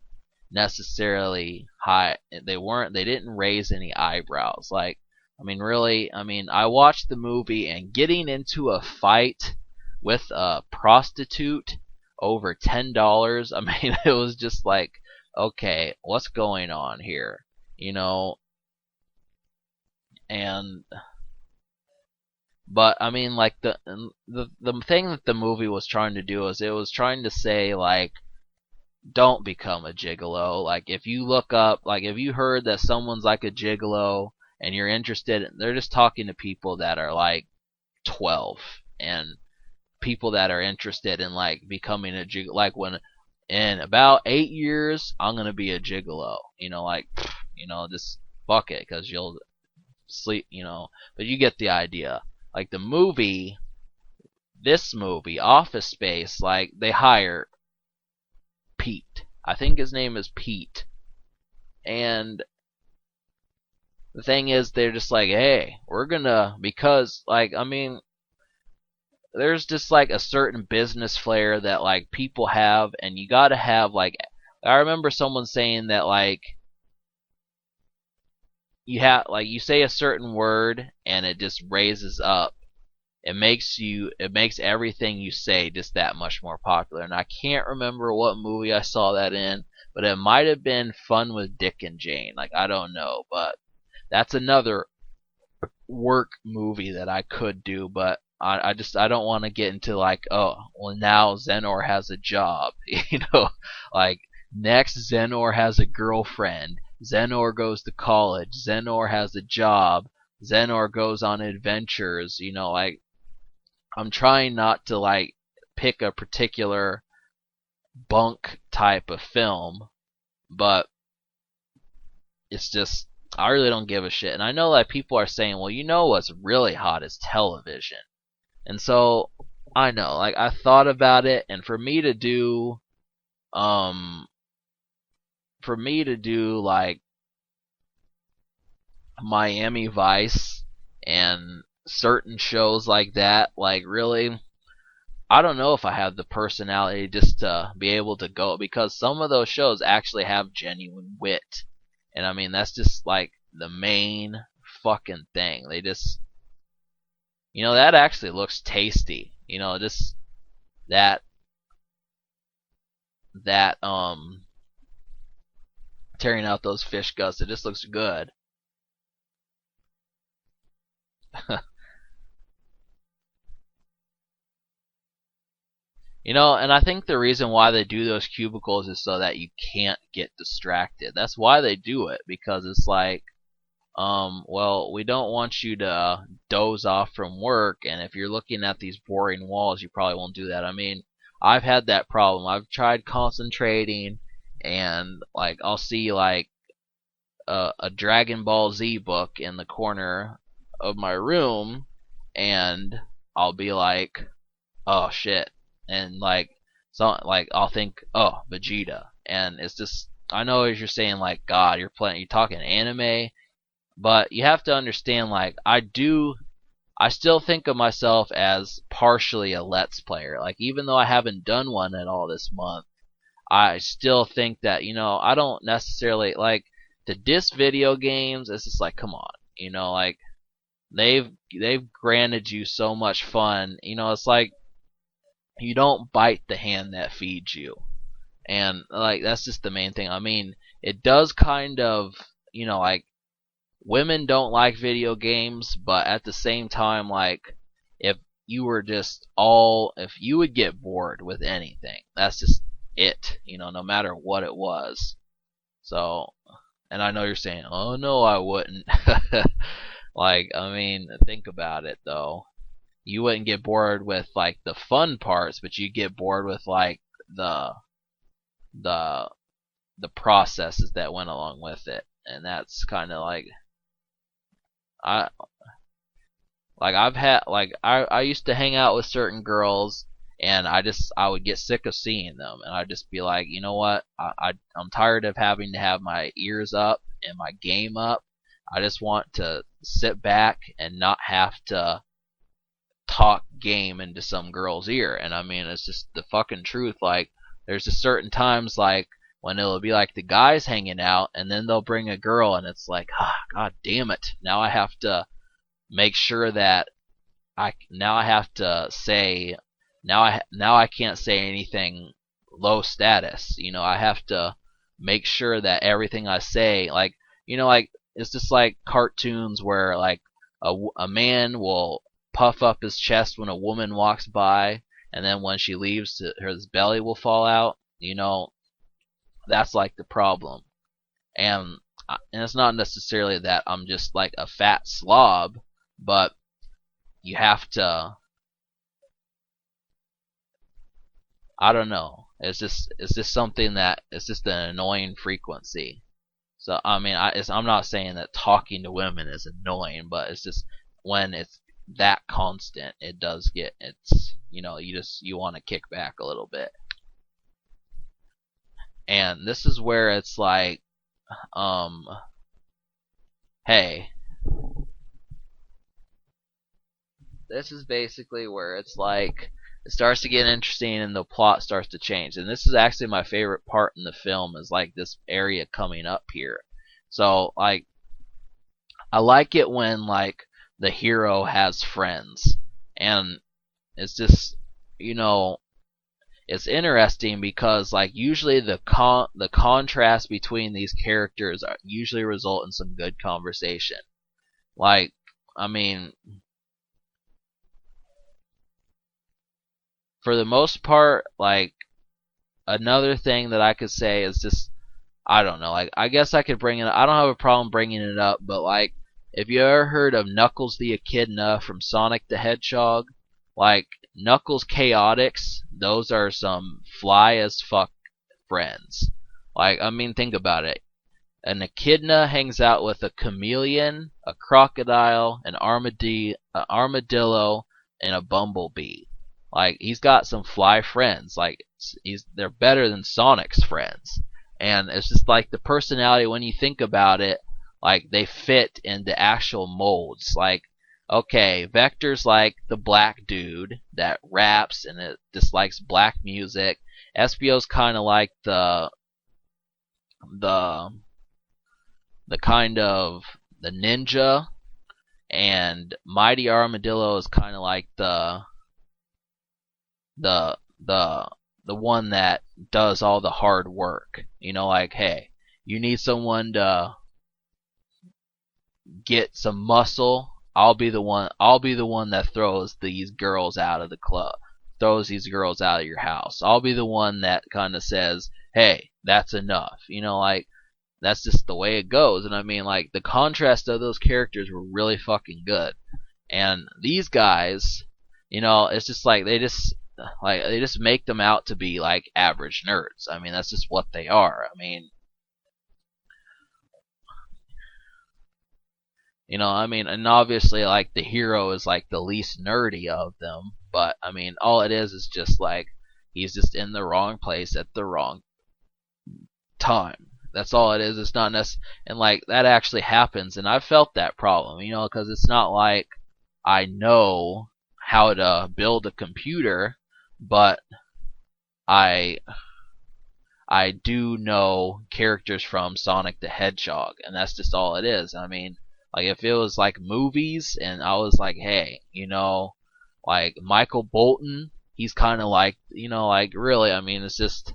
necessarily high. They didn't raise any eyebrows. Like, I mean, really, I mean, I watched the movie, and getting into a fight with a prostitute over $10, I mean, it was just like, okay, what's going on here? And but I mean, like, the thing that the movie was trying to do is it was trying to say, like, don't become a gigolo. Like, if you look up, like, if you heard that someone's like a gigolo and you're interested, they're just talking to people that are like 12, and people that are interested in like becoming a gigolo. Like, when in about 8 years I'm gonna be a gigolo. Like, just fuck it, because you'll sleep. But you get the idea. Like, this movie, Office Space, like, they hire Pete. I think his name is Pete. And the thing is, they're just like, hey, we're gonna, because, like, I mean, there's just like a certain business flair that like people have, and you gotta have, like, I remember someone saying that, like, you say a certain word and it just raises up. It makes everything you say just that much more popular. And I can't remember what movie I saw that in, but it might have been Fun with Dick and Jane. Like, I don't know, but that's another work movie that I could do, but I don't want to get into like, oh, well, now Zenor has a job. Like, next Zenor has a girlfriend. Zenor goes to college. Zenor has a job. Zenor goes on adventures. Like, I'm trying not to like pick a particular bunk type of film, but it's just, I really don't give a shit. And I know that people are saying, well, what's really hot is television. And so I know, like, I thought about it, and for me to do like Miami Vice and certain shows like that, like, really, I don't know if I have the personality just to be able to go, because some of those shows actually have genuine wit. And I mean, that's just like the main fucking thing. They just, that actually looks tasty. Just that that tearing out those fish guts, it just looks good. And I think the reason why they do those cubicles is so that you can't get distracted. That's why they do it, because it's like, Well, we don't want you to doze off from work, and if you're looking at these boring walls, you probably won't do that. I mean, I've had that problem. I've tried concentrating, and like I'll see like a Dragon Ball Z book in the corner of my room, and I'll be like, oh shit, and like I'll think, oh, Vegeta, and it's just, I know as you're saying like God, you're talking anime, but you have to understand like I still think of myself as partially a Let's Player. Like even though I haven't done one at all this month, I still think that, I don't necessarily like to diss video games. It's just like, come on, like they've granted you so much fun. It's like you don't bite the hand that feeds you, and like that's just the main thing. I mean, it does kind of, like women don't like video games, but at the same time, like if if you would get bored with anything, that's just it, no matter what it was. So, and I know you're saying, oh no, I wouldn't. Like, I mean, think about it though. You wouldn't get bored with like the fun parts, but you get bored with like the the processes that went along with it, and that's kind of like I I've had like I used to hang out with certain girls, and I would get sick of seeing them, and I'd just be like, you know what, I'm tired of having to have my ears up and my game up. I just want to sit back and not have to talk game into some girl's ear. And I mean, it's just the fucking truth. Like there's just certain times like when it'll be like the guys hanging out, and then they'll bring a girl, and it's like, ah, god damn it, now I have to make sure that I have to say, now I can't say anything low status. I have to make sure that everything I say, like, like it's just like cartoons where like a man will puff up his chest when a woman walks by, and then when she leaves, his belly will fall out. That's like the problem. And it's not necessarily that I'm just like a fat slob, but you have to, I don't know. It's just something that it's just an annoying frequency. So I mean, I'm not saying that talking to women is annoying, but it's just when it's that constant, it does get, it's, you want to kick back a little bit. And this is where it's like, um, hey, this is basically where it's like it starts to get interesting and the plot starts to change. And this is actually my favorite part in the film, is like this area coming up here. So like I like it when like the hero has friends, and it's just, it's interesting because like usually the contrast between these characters usually result in some good conversation. Like, I mean, for the most part, like another thing that I could say is just, I don't know, like I guess I could bring it. I don't have a problem bringing it up, but like, if you ever heard of Knuckles the Echidna from Sonic the Hedgehog, like Knuckles Chaotix, those are some fly as fuck friends. Like, I mean, think about it. An echidna hangs out with a chameleon, a crocodile, an armadillo, and a bumblebee. Like, he's got some fly friends. Like, they're better than Sonic's friends. And it's just like the personality, when you think about it, like they fit into actual molds. Like, okay, Vector's like the black dude that raps and it dislikes black music. Espio's kind of like the the kind of the ninja, and Mighty Armadillo is kind of like the the the one that does all the hard work. Like, hey, you need someone to get some muscle. I'll be the one. I'll be the one that throws these girls out of the club, throws these girls out of your house. I'll be the one that kind of says, "Hey, that's enough." Like That's just the way it goes. And I mean, like, the contrast of those characters were really fucking good. And these guys, it's just like they just make them out to be like average nerds. I mean, that's just what they are. I mean, and obviously, like, the hero is like the least nerdy of them, but I mean, all it is just like he's just in the wrong place at the wrong time. That's all it is. It's not necessary, and like that actually happens, and I've felt that problem, because it's not like I know how to build a computer, but I I do know characters from Sonic the Hedgehog, and that's just all it is. I mean, like, if it was like movies, and I was like, hey, like Michael Bolton, he's kind of like, like, really, I mean, it's just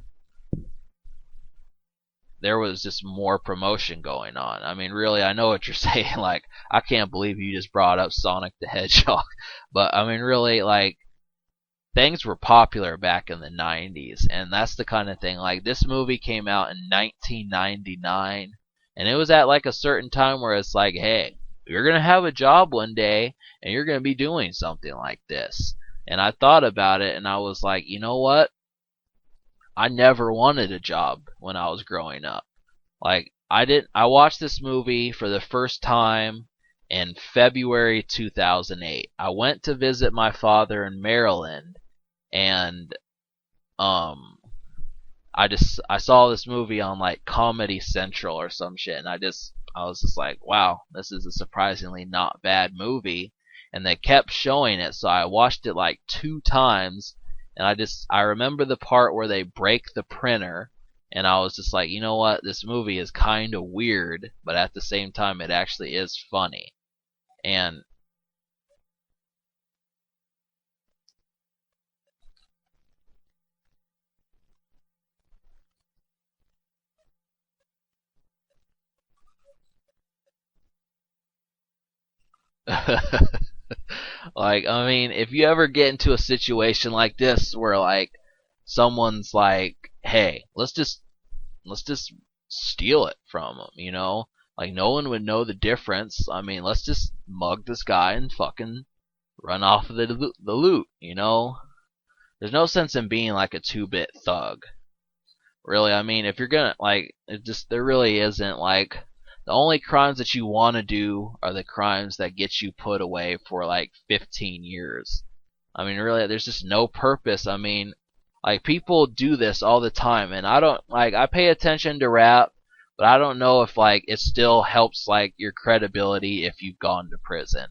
there was just more promotion going on. I mean, really, I know what you're saying. Like, I can't believe you just brought up Sonic the Hedgehog, but I mean, really, like, things were popular back in the 90s, and that's the kind of thing. Like, this movie came out in 1999, and it was at like a certain time where it's like, hey, you're going to have a job one day and you're going to be doing something like this. And I thought about it, and I was like, you know what? I never wanted a job when I was growing up. Like, I watched this movie for the first time in February 2008. I went to visit my father in Maryland, and I saw this movie on like Comedy Central or some shit, and I was just like, wow, this is a surprisingly not bad movie. And they kept showing it, so I watched it like 2 times, and I remember the part where they break the printer, and I was just like, you know what, this movie is kind of weird, but at the same time it actually is funny. And like, I mean, if you ever get into a situation like this where like someone's like, "Hey, let's just steal it from them," like no one would know the difference. I mean, let's just mug this guy and fucking run off of the loot. There's no sense in being like a two-bit thug. Really, I mean, if you're gonna like, it just there really isn't like the only crimes that you want to do are the crimes that get you put away for like 15 years. I mean, really, there's just no purpose. I mean, like people do this all the time, and I don't like. I pay attention to rap, but I don't know if like it still helps like your credibility if you've gone to prison.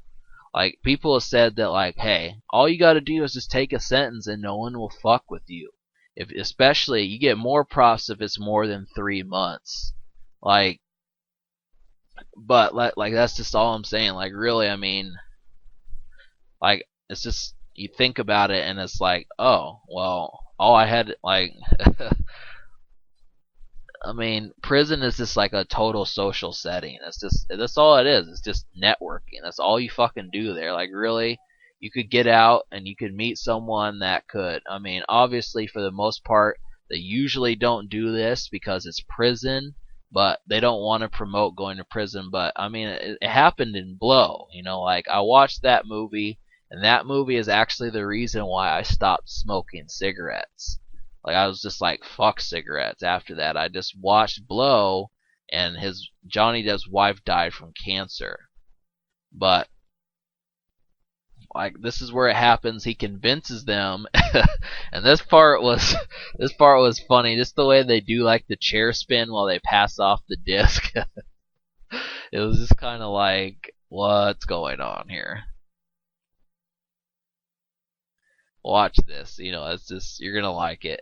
Like people have said that like, hey, all you got to do is just take a sentence and no one will fuck with you. If especially you get more props if it's more than 3 months. Like, but like that's just all I'm saying. Like really, I mean, like it's just you think about it and it's like, oh well, all I had like I mean, prison is just like a total social setting. That's all it is. It's just networking. That's all you fucking do there. Like really, you could get out and you could meet someone that could. I mean, obviously for the most part, they usually don't do this because it's prison, but they don't want to promote going to prison. But I mean, it happened in Blow. Like I watched that movie, and that movie is actually the reason why I stopped smoking cigarettes. Like I was just like fuck cigarettes after that. I just watched Blow, and his Johnny Depp's wife died from cancer. But like this is where it happens. He convinces them, and this part was funny. Just the way they do like the chair spin while they pass off the disc. It was just kind of like what's going on here. Watch this. It's just you're gonna like it.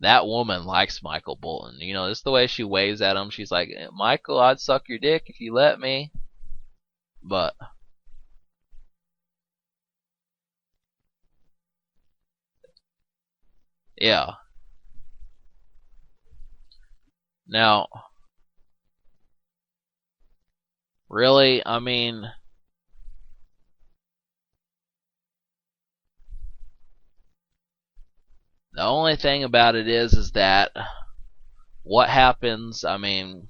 That woman likes Michael Bolton. Just the way she waves at him. She's like, Michael, I'd suck your dick if you let me. But yeah. Now, really, I mean, The only thing about it is that what happens, I mean,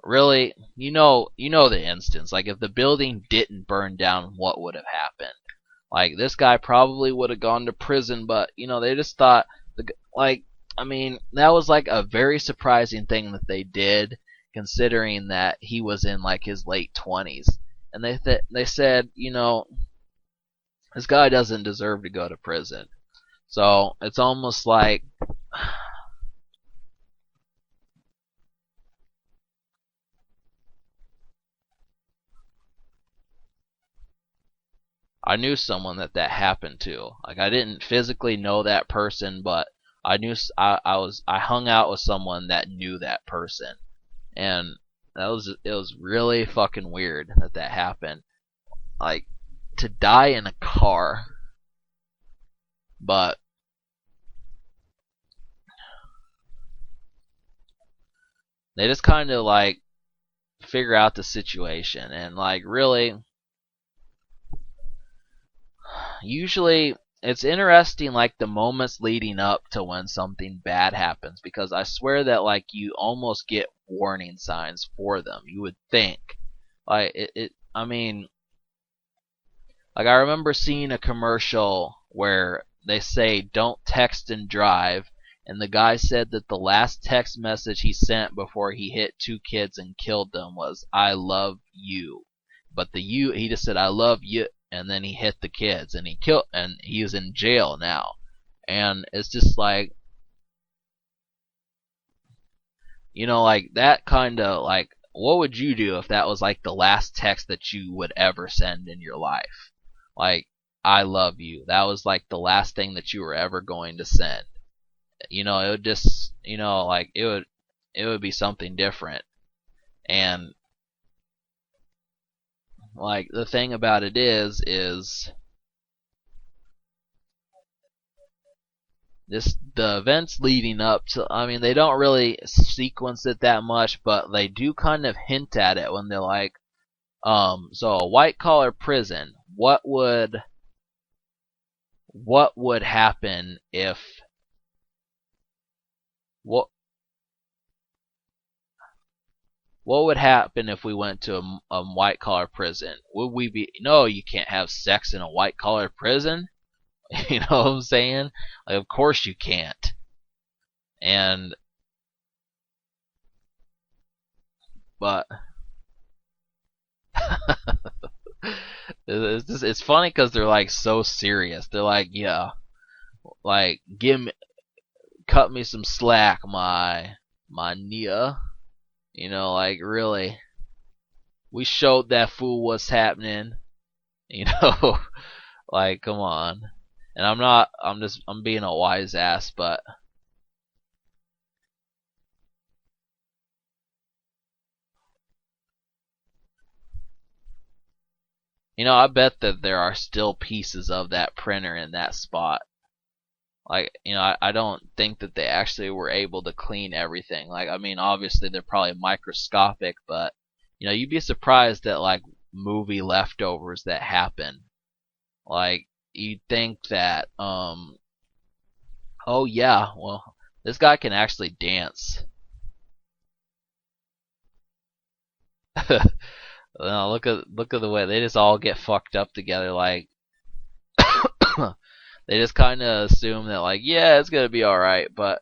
really, the instance. Like, if the building didn't burn down, what would have happened? Like, this guy probably would have gone to prison, but they just thought, like, I mean, that was like a very surprising thing that they did, considering that he was in like his late 20s, and they said, this guy doesn't deserve to go to prison. So it's almost like I knew someone that happened to. Like, I didn't physically know that person, but I hung out with someone that knew that person, and it was really fucking weird that happened. Like, to die in a car, but they just kind of like figure out the situation, and like, really, usually it's interesting, like, the moments leading up to when something bad happens, because I swear that like you almost get warning signs for them, you would think. Like, I mean, like, I remember seeing a commercial where they say don't text and drive, and the guy said that the last text message he sent before he hit two kids and killed them was "I love you," but the "you" he just said "I love you," and then he hit the kids and he was in jail now, and it's just like, like, that kind of like, what would you do if that was like the last text that you would ever send in your life? Like, "I love you." That was like the last thing that you were ever going to send. It would just, like, it would be something different. And like, the thing about it is the events leading up to, I mean, they don't really sequence it that much, but they do kind of hint at it when they're like, so a white collar prison, what would happen if what what would happen if we went to a white collar prison? Would we be, no, you can't have sex in a white collar prison? You know what I'm saying? Like, of course you can't. And but it's funny because they're like so serious. They're like, yeah, like, cut me some slack, my Nia. Like, really, we showed that fool what's happening. You know, like, come on. And I'm being a wise ass, but I bet that there are still pieces of that printer in that spot. Like, I don't think that they actually were able to clean everything. Like, I mean, obviously they're probably microscopic, but you'd be surprised at like movie leftovers that happen. Like, you'd think that, oh yeah, well, this guy can actually dance. No, look at the way they just all get fucked up together. Like, they just kind of assume that, like, yeah, it's gonna be all right. But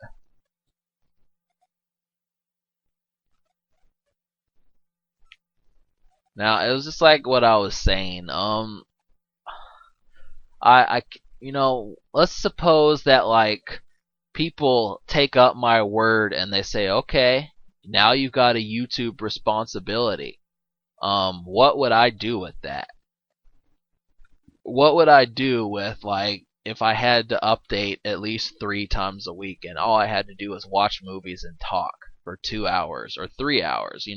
now it was just like what I was saying. I let's suppose that like people take up my word and they say, okay, now you've got a YouTube responsibility. What would I do with that? What would I do with, like, if I had to update at least 3 times a week and all I had to do was watch movies and talk for 2 hours or 3 hours?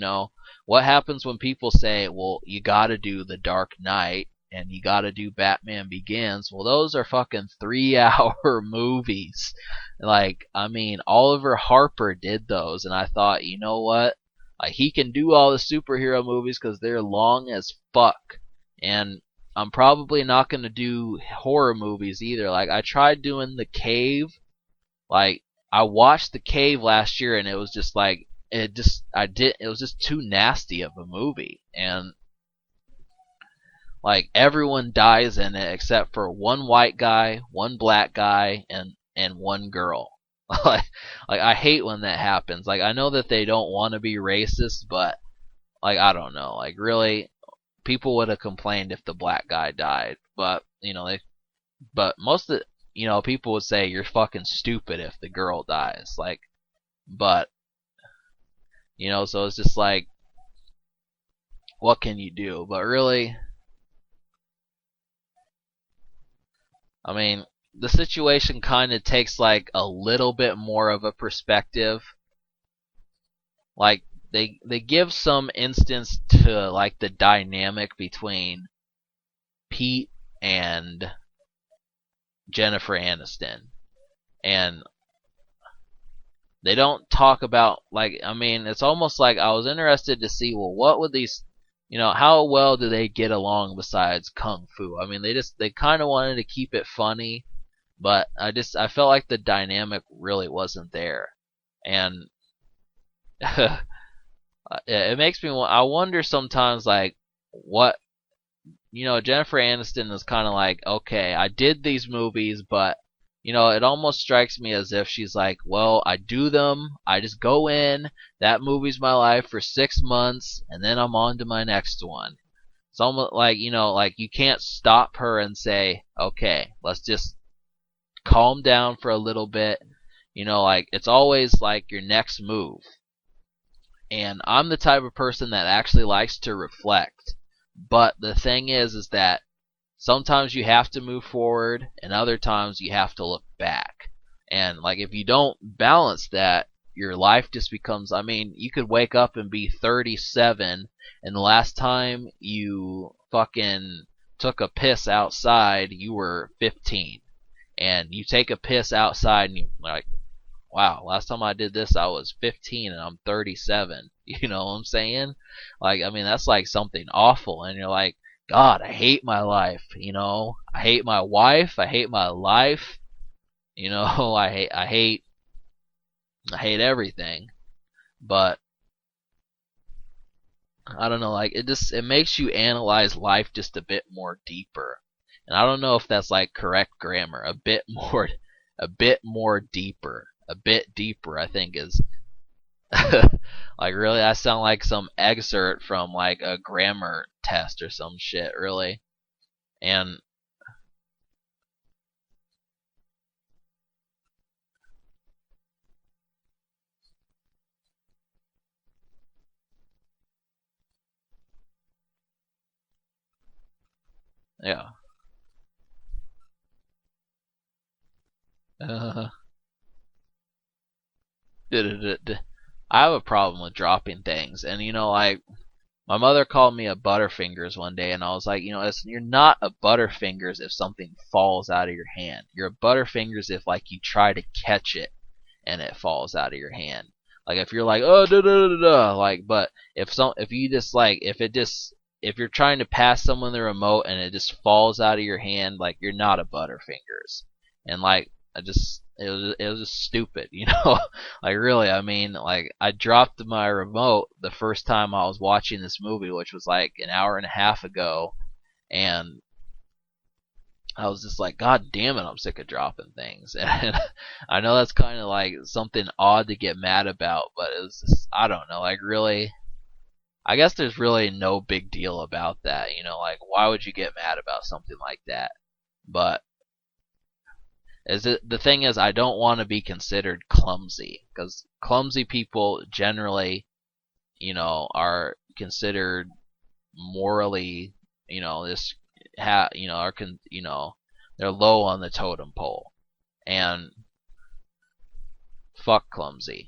What happens when people say, well, you gotta do The Dark Knight and you gotta do Batman Begins? Well, those are fucking 3 hour movies. Like, I mean, Oliver Harper did those, and I thought, you know what? Like, he can do all the superhero movies because they're long as fuck. And I'm probably not gonna do horror movies either. Like I tried doing The Cave. Like I watched The Cave last year, and it was just like it was just too nasty of a movie, and like everyone dies in it except for one white guy, one black guy, and one girl. like like I hate when that happens. Like I know that they don't want to be racist, but like I don't know. Like really, people would have complained if the black guy died, but but most of people would say you're fucking stupid if the girl dies. Like, but so it's just like, what can you do? But really, I mean, the situation kind of takes like a little bit more of a perspective. Like they give some instance to like the dynamic between Pete and Jennifer Aniston, and they don't talk about like I mean it's almost like I was interested to see, well, what would these how well do they get along besides kung fu? I mean they kind of wanted to keep it funny, but I felt like the dynamic really wasn't there, and it makes me I wonder sometimes like what Jennifer Aniston is kind of like, okay, I did these movies, but it almost strikes me as if she's like, well, I do them, I just go in, that movie's my life for 6 months, and then I'm on to my next one. It's almost like, like you can't stop her and say, okay, let's just calm down for a little bit. Like it's always like your next move. And I'm the type of person that actually likes to reflect. But the thing is that sometimes you have to move forward and other times you have to look back. And like if you don't balance that, your life just becomes, I mean, you could wake up and be 37 and the last time you fucking took a piss outside, you were 15. And you take a piss outside and you're like, wow, last time I did this I was 15 and I'm 37. You know what I'm saying? Like, I mean, that's like something awful. And you're like, God, I hate my life. I hate my wife. I hate my life. I hate everything. But I don't know, like it makes you analyze life just a bit more deeper. And I don't know if that's like correct grammar. A bit more deeper. A bit deeper, I think is like really I sound like some excerpt from like a grammar test or some shit, really. And yeah. Uh, I have a problem with dropping things, and like my mother called me a butterfingers one day, and I was like, listen, you're not a butterfingers if something falls out of your hand. You're a butterfingers if like you try to catch it and it falls out of your hand. Like if you're like, oh da da da da, like, but if you just like if you're trying to pass someone the remote and it just falls out of your hand, like you're not a butterfingers. And like it was just stupid, like really, I mean, like I dropped my remote the first time I was watching this movie, which was like an hour and a half ago, and I was just like, God damn it, I'm sick of dropping things. And I know that's kind of like something odd to get mad about, but it's just, I don't know, like really, I guess there's really no big deal about that, like why would you get mad about something like that? But the thing is, I don't want to be considered clumsy because clumsy people generally, are considered morally, this are they're low on the totem pole, and fuck clumsy.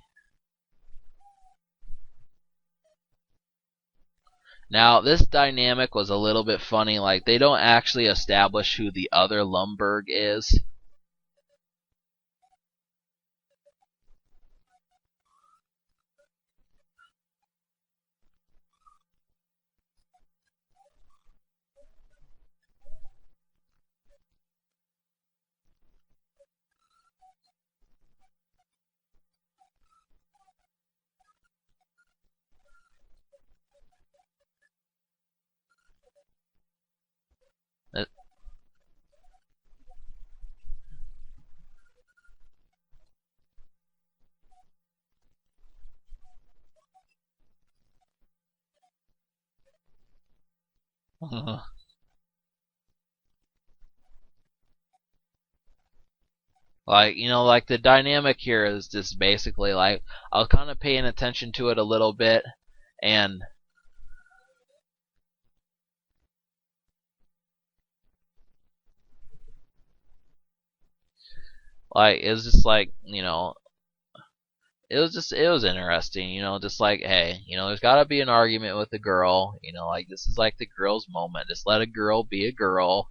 Now this dynamic was a little bit funny. Like they don't actually establish who the other Lumberg is. Like, like the dynamic here is just basically like I was kind of paying attention to it a little bit, and like it was just like it was interesting, just like hey, there's got to be an argument with the girl, like this is like the girl's moment. Just let a girl be a girl,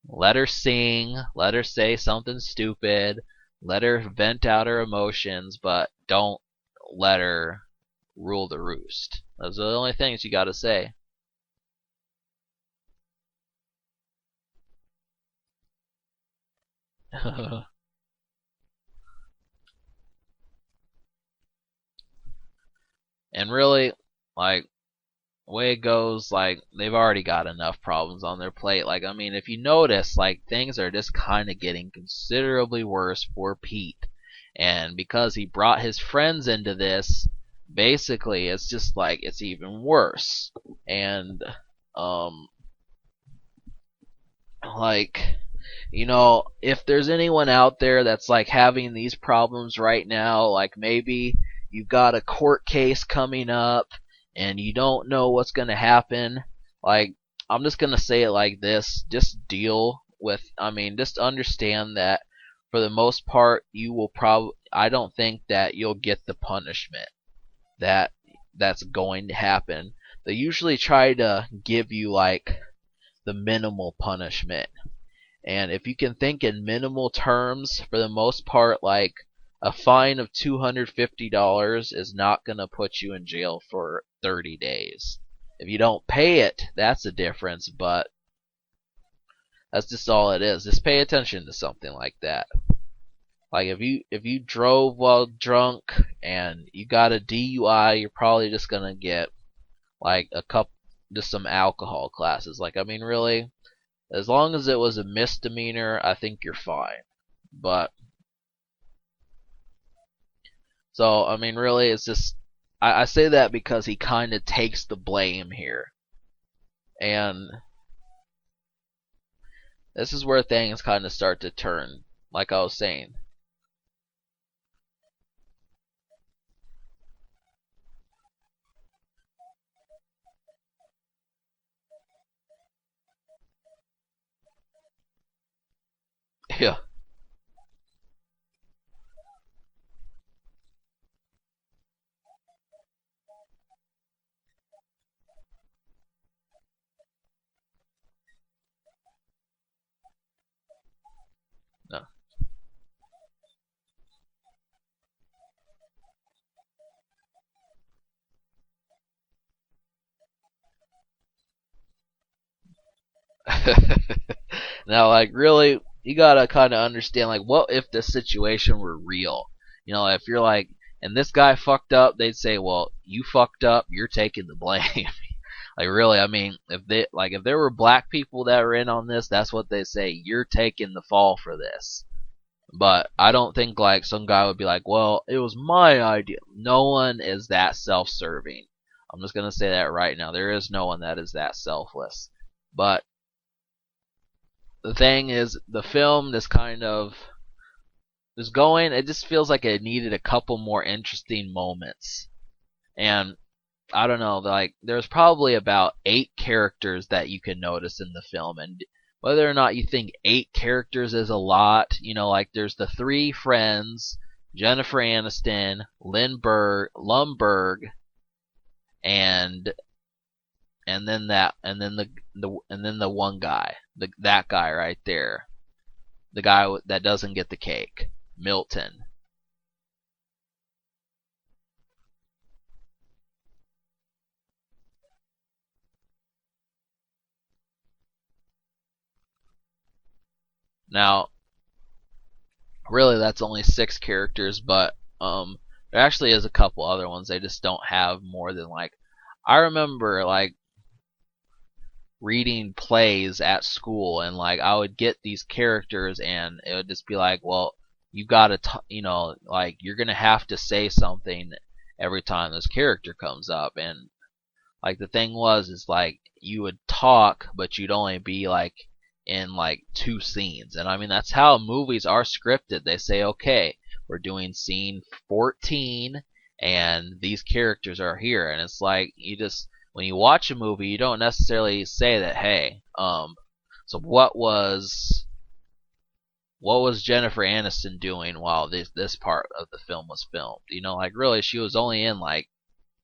let her sing, let her say something stupid, let her vent out her emotions, but don't let her rule the roost. Those are the only things you got to say. And really, like, way it goes, like, they've already got enough problems on their plate. Like, I mean, if you notice, like, things are just kind of getting considerably worse for Pete. And because he brought his friends into this, basically, it's just like, it's even worse. And, um, like, if there's anyone out there that's like having these problems right now, like maybe you've got a court case coming up and you don't know what's going to happen, like I'm just going to say it like this, just deal with, just understand that for the most part you will probably, I don't think that you'll get the punishment that that's going to happen. They usually try to give you like the minimal punishment. And if you can think in minimal terms, for the most part, like a fine of $250 is not going to put you in jail for 30 days. If you don't pay it, that's a difference, but that's just all it is. Just pay attention to something like that. Like if you drove while drunk and you got a DUI, you're probably just going to get like just some alcohol classes. Like really, as long as it was a misdemeanor, I think you're fine. But so really, it's just I say that because he kind of takes the blame here, and this is where things kind of start to turn. Like I was saying. Yeah. No. Now, like really, you gotta kind of understand, like, what if the situation were real? If you're like, and this guy fucked up, they'd say, well, you fucked up, you're taking the blame. Like really, if there were black people that were in on this, that's what they say. You're taking the fall for this. But I don't think like some guy would be like, well, it was my idea. No one is that self-serving. I'm just gonna say that right now. There is no one that is that selfless. But the thing is, the film this kind of is going. It just feels like it needed a couple more interesting moments. And I don't know, like there's probably about 8 characters that you can notice in the film, and whether or not you think 8 characters is a lot, like there's the 3 friends, Jennifer Aniston, Lumberg, and and then the one guy, that guy right there, the guy that doesn't get the cake, Milton. Now, really that's only 6 characters, but there actually is a couple other ones. They just don't have more than like I remember like reading plays at school, and like I would get these characters and it would just be like, well, you got to like you're going to have to say something every time this character comes up, and Like the thing was is like you would talk, but you'd only be like in like two scenes. And I mean that's how movies are scripted. They say, okay, we're doing scene 14 and these characters are here, and it's like you just when you watch a movie you don't necessarily say that, hey, so what was Jennifer Aniston doing while this part of the film was filmed? Like really she was only in like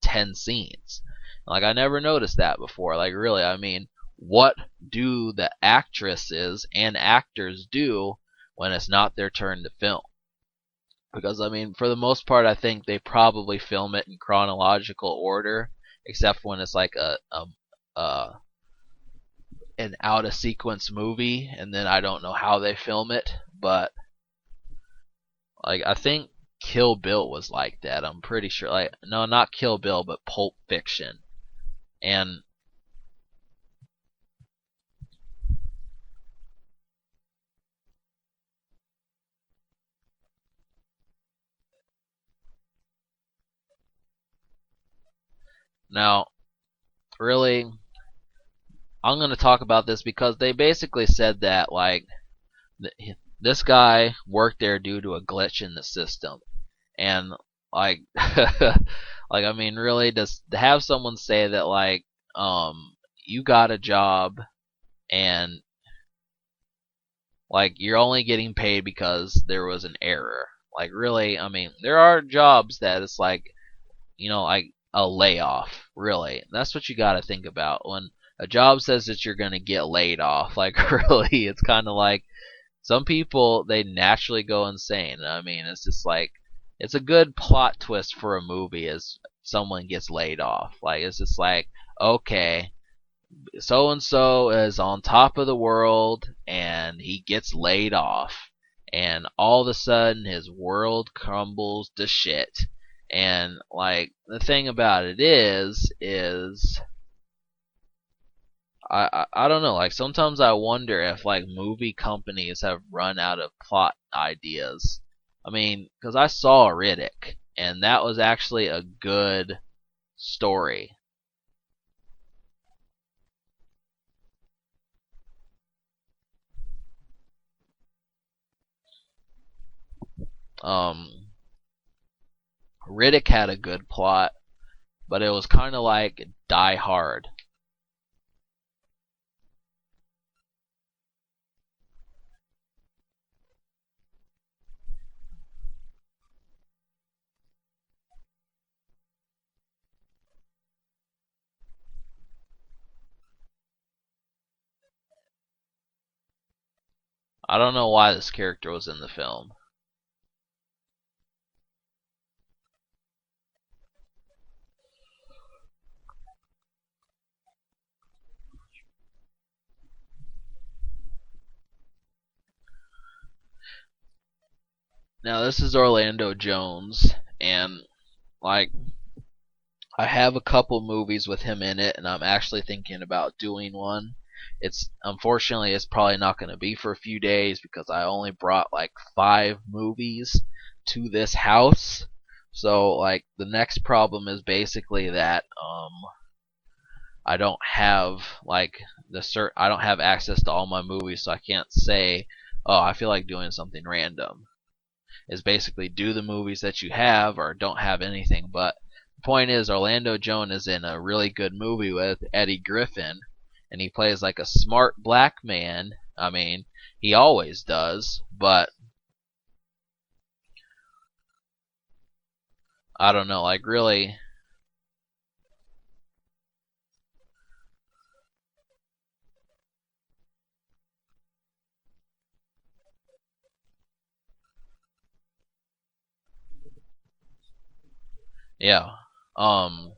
10 scenes. Like I never noticed that before. Like really, I mean, what do the actresses and actors do when it's not their turn to film? Because I mean, for the most part, I think they probably film it in chronological order, except when it's like a an out of sequence movie, and then I don't know how they film it, but like I think Kill Bill was like that. I'm pretty sure. Like no, not Kill Bill, but Pulp Fiction. And now, really, I'm going to talk about this because they basically said that like this guy worked there due to a glitch in the system, and like, like I mean, really, just to have someone say that like, you got a job and like you're only getting paid because there was an error. Like really, I mean, there are jobs that it's like a layoff. Really, that's what you got to think about when a job says that you're gonna get laid off. Like really, it's kind of like some people they naturally go insane. I mean, it's just like it's a good plot twist for a movie as someone gets laid off. Like it's just like okay, so and so is on top of the world and he gets laid off, and all of a sudden his world crumbles to shit. And like the thing about it is I don't know, like sometimes I wonder if like movie companies have run out of plot ideas. I mean, cuz I saw Riddick and that was actually a good story. um Riddick had a good plot, but it was kind of like Die Hard. I don't know why this character was in the film. Now this is Orlando Jones, and like I have a couple movies with him in it, and I'm actually thinking about doing one. It's unfortunately it's probably not going to be for a few days because I only brought like 5 movies to this house. So like the next problem is basically that I don't have like I don't have access to all my movies, so I can't say, oh, I feel like doing something random. Is basically do the movies that you have or don't have anything. But the point is, Orlando Jones is in a really good movie with Eddie Griffin, and he plays like a smart black man. I mean, he always does, but I don't know, like really, yeah. Um,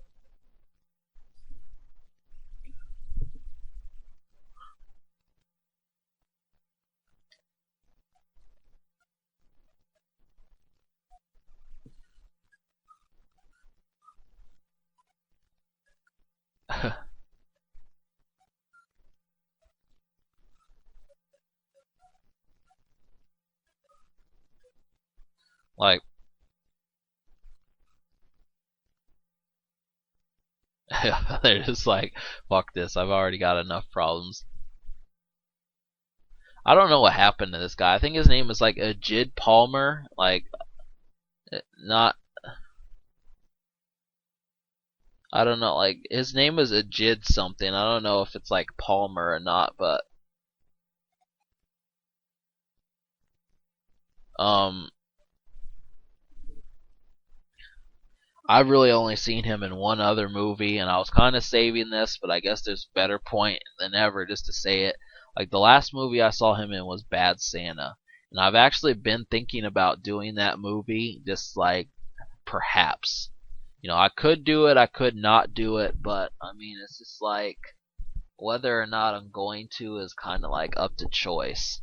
like there's just like, fuck this. I've already got enough problems. I don't know what happened to this guy. I think his name is like Ajid Palmer. Like, not. I don't know. Like, his name is Ajid something. I don't know if it's like Palmer or not, but um, I've really only seen him in one other movie, and I was kind of saving this, but I guess there's a better point than ever just to say it. Like, the last movie I saw him in was Bad Santa, and I've actually been thinking about doing that movie, just like, perhaps. I could do it, I could not do it, but I mean, it's just like, whether or not I'm going to is kind of like up to choice.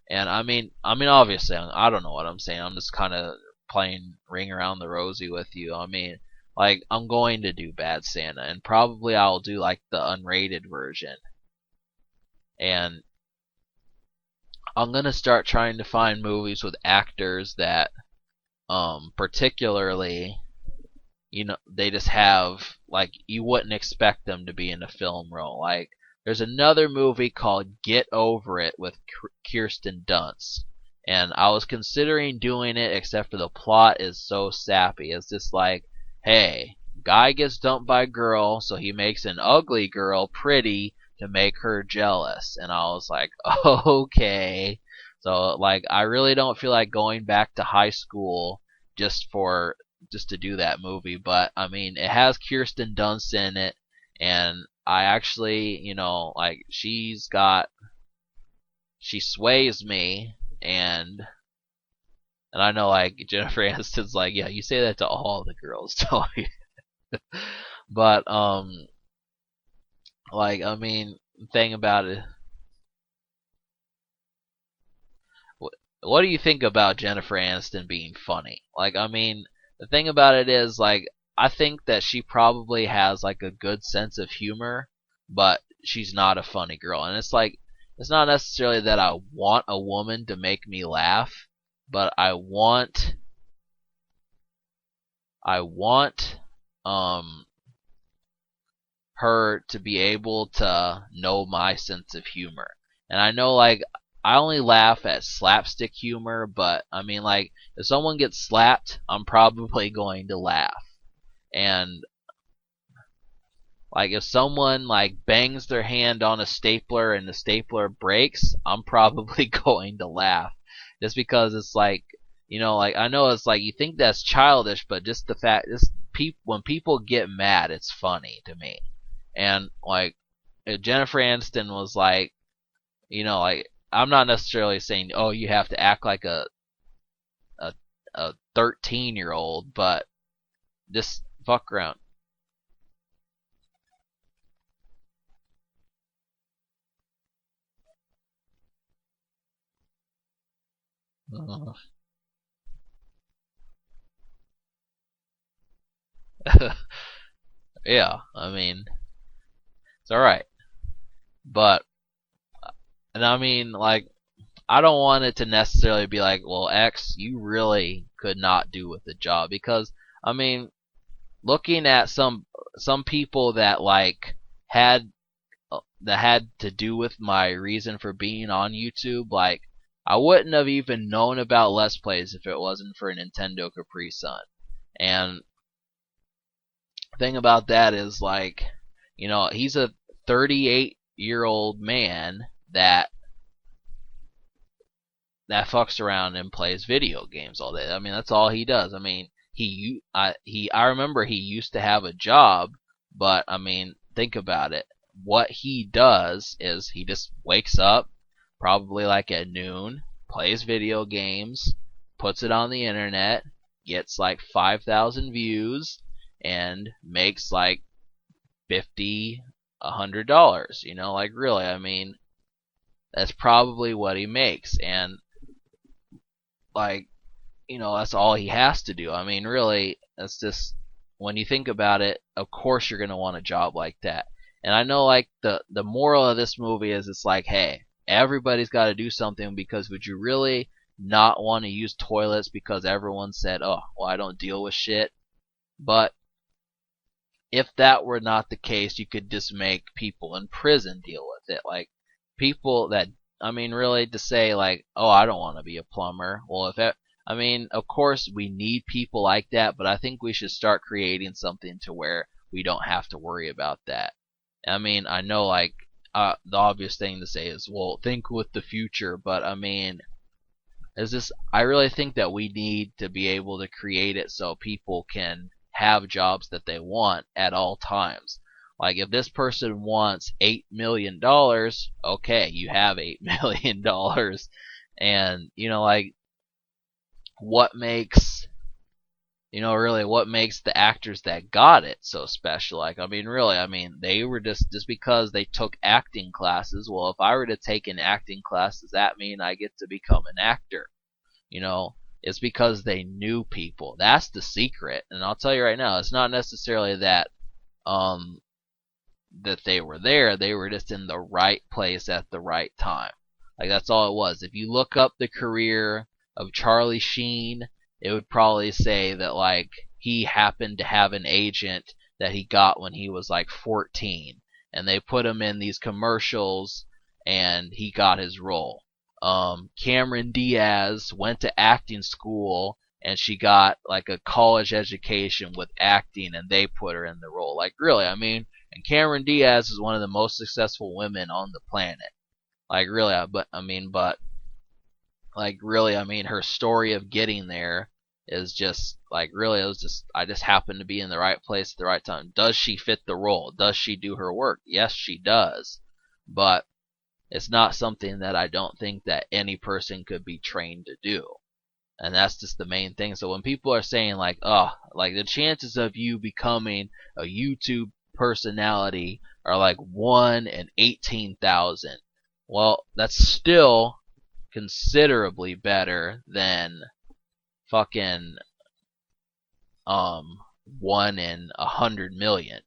And I mean, obviously, I don't know what I'm saying. I'm just kind of playing ring around the rosy with you. I mean, like, I'm going to do Bad Santa, and probably I'll do like the unrated version. And I'm gonna start trying to find movies with actors that, particularly, they just have, like, you wouldn't expect them to be in a film role. Like, there's another movie called Get Over It with Kirsten Dunst, and I was considering doing it, except for the plot is so sappy. It's just like, hey, guy gets dumped by girl, so he makes an ugly girl pretty to make her jealous. And I was like, okay. So, like, I really don't feel like going back to high school just to do that movie. But I mean, it has Kirsten Dunst in it, and I actually, like, she sways me, and I know, like, Jennifer Aniston's like, yeah, you say that to all the girls, don't you? But like, I mean, the thing about it, what do you think about Jennifer Aniston being funny? Like, I mean, the thing about it is, like, I think that she probably has like a good sense of humor, but she's not a funny girl. And it's like, it's not necessarily that I want a woman to make me laugh, but I want her to be able to know my sense of humor. And I know, like, I only laugh at slapstick humor, but I mean, like, if someone gets slapped, I'm probably going to laugh. And like, if someone like bangs their hand on a stapler and the stapler breaks, I'm probably going to laugh. Just because it's like, like, I know it's like, you think that's childish, but just the fact, when people get mad, it's funny to me. And like, if Jennifer Aniston was like, like, I'm not necessarily saying, oh, you have to act like a a 13-year-old, but just fuck around. Yeah, I mean, it's all right, but and I mean, like, I don't want it to necessarily be like, well, X, you really could not do with the job, because I mean, looking at some people that like had that had to do with my reason for being on YouTube, like, I wouldn't have even known about Let's Plays if it wasn't for Nintendo Capri Sun. And the thing about that is, like, he's a 38-year-old man that fucks around and plays video games all day. I mean, that's all he does. I mean, I remember he used to have a job, but I mean, think about it. What he does is he just wakes up, probably like at noon, plays video games, puts it on the internet, gets like 5,000 views, and makes like 50, $100. Like, really, I mean, that's probably what he makes. And like, that's all he has to do. I mean, really, that's just, when you think about it, of course you're gonna want a job like that. And I know, like, the moral of this movie is, it's like, hey, everybody's got to do something, because would you really not want to use toilets because everyone said, oh, well, I don't deal with shit? But if that were not the case, you could just make people in prison deal with it. Like people that, I mean, really to say like, oh, I don't want to be a plumber. Well, if it, I mean, of course we need people like that, but I think we should start creating something to where we don't have to worry about that. I mean, I know like the obvious thing to say is, well, think with the future, but I mean, is this? I really think that we need to be able to create it so people can have jobs that they want at all times. Like if this person wants $8 million, okay, you have $8 million, and like what makes really what makes the actors that got it so special? Like I mean, really, I mean they were just because they took acting classes. Well, if I were to take an acting class, does that mean I get to become an actor? You know, it's because they knew people. That's the secret. And I'll tell you right now, it's not necessarily that um that they were there. They were just in the right place at the right time. Like that's all it was. If you look up the career of Charlie Sheen, it would probably say that like he happened to have an agent that he got when he was like 14, and they put him in these commercials and he got his role. Cameron Diaz went to acting school and she got like a college education with acting and they put her in the role. Like really, I mean, and Cameron Diaz is one of the most successful women on the planet. Like really, but like really, I mean, her story of getting there is just like really, it was just I just happened to be in the right place at the right time. Does she fit the role? Does she do her work? Yes, she does. But it's not something that I don't think that any person could be trained to do. And that's just the main thing. So when people are saying like, oh, like the chances of you becoming a YouTube personality are like 1 in 18,000. Well, that's still considerably better than fucking 1 in 100 million.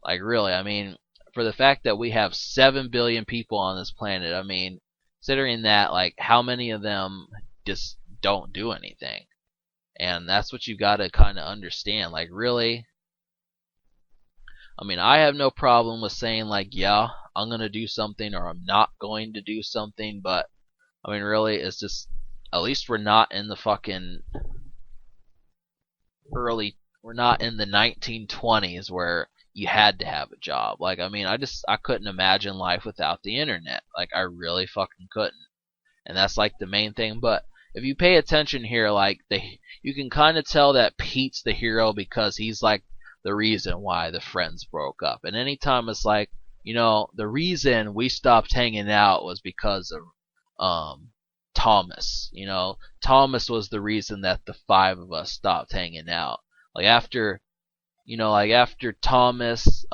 Like really, I mean, for the fact that we have 7 billion people on this planet, I mean, considering that, like, how many of them just don't do anything? And that's what you gotta kind of understand. Like, really, I mean, I have no problem with saying, like, yeah, I'm gonna do something or I'm not going to do something, but, I mean, really, it's just, at least we're not in the fucking we're not in the 1920s where you had to have a job. Like, I mean, I couldn't imagine life without the internet. Like, I really fucking couldn't. And that's like the main thing. But if you pay attention here, like you can kind of tell that Pete's the hero because he's like the reason why the friends broke up. And anytime it's like, the reason we stopped hanging out was because of Thomas. Thomas was the reason that the 5 of us stopped hanging out. Like after Thomas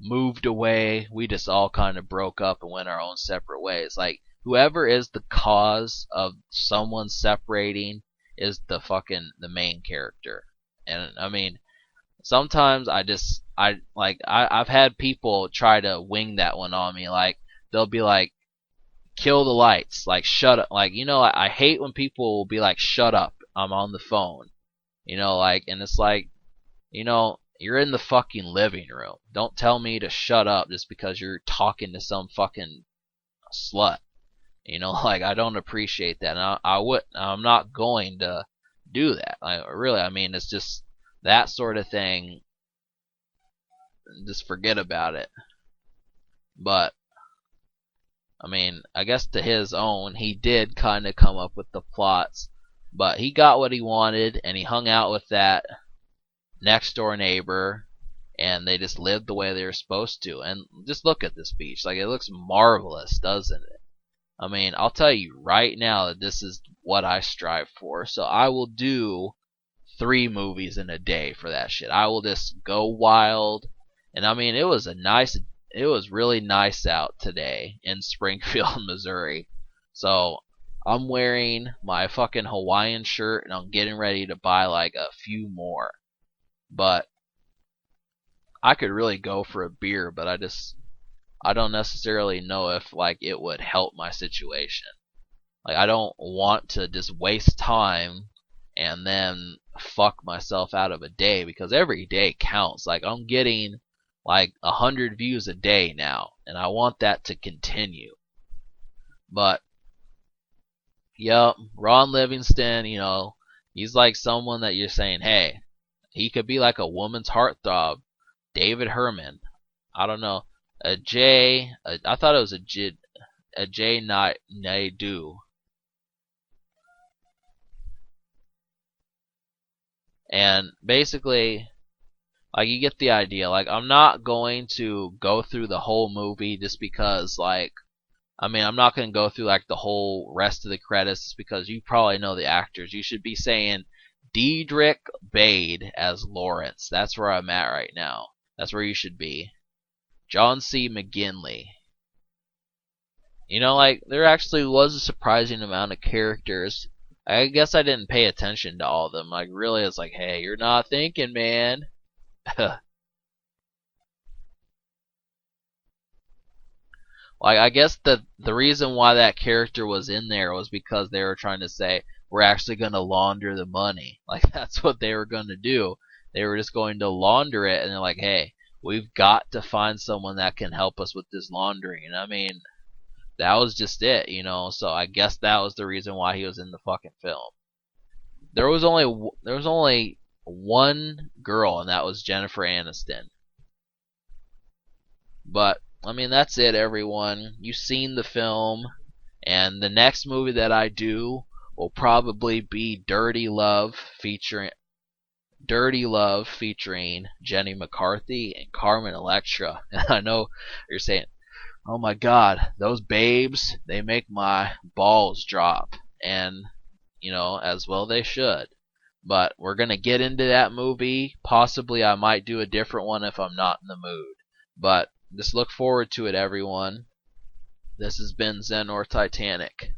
moved away, we just all kind of broke up and went our own separate ways. Like whoever is the cause of someone separating is the main character. And I mean, sometimes I've had people try to wing that one on me. Like they'll be like, kill the lights, like shut up. Like I hate when people will be like, shut up, I'm on the phone. Like, and it's like, you're in the fucking living room. Don't tell me to shut up just because you're talking to some fucking slut. Like I don't appreciate that. And I'm not going to do that. Really, I mean, it's just that sort of thing. Just forget about it. But I mean, I guess to his own, he did kind of come up with the plots, but he got what he wanted, and he hung out with that next door neighbor, and they just lived the way they were supposed to. And just look at this beach. Like, it looks marvelous, doesn't it? I mean, I'll tell you right now that this is what I strive for. So I will do 3 movies in a day for that shit. I will just go wild. And I mean, it was really nice out today in Springfield, Missouri. So I'm wearing my fucking Hawaiian shirt and I'm getting ready to buy like a few more. But I could really go for a beer, but I don't necessarily know if like it would help my situation. Like I don't want to just waste time and then fuck myself out of a day because every day counts. Like I'm getting like 100 views a day now, and I want that to continue. But yep, Ron Livingston, he's like someone that you're saying, hey, he could be like a woman's heartthrob. David Herman, I don't know, I thought it was a J Naidu. And basically, like you get the idea. Like I'm not going to go through the whole movie just because I'm not going to go through like the whole rest of the credits just because you probably know the actors. You should be saying Diedrich Bade as Lawrence. That's where I'm at right now. That's where you should be. John C. McGinley. Like there actually was a surprising amount of characters. I guess I didn't pay attention to all of them. Like really, it's like, hey, you're not thinking, man. Like I guess the reason why that character was in there was because they were trying to say we're actually going to launder the money. Like that's what they were going to do. They were just going to launder it, and they're like, hey, we've got to find someone that can help us with this laundering. And I mean, that was just it, So I guess that was the reason why he was in the fucking film. There was only one girl, and that was Jennifer Aniston. But I mean, that's it, everyone. You've seen the film, and the next movie that I do will probably be Dirty Love featuring Jenny McCarthy and Carmen Electra. And I know you're saying, "Oh my God, those babes! They make my balls drop," and as well they should. But we're gonna get into that movie. Possibly, I might do a different one if I'm not in the mood. But just look forward to it, everyone. This has been Zen or Titanic.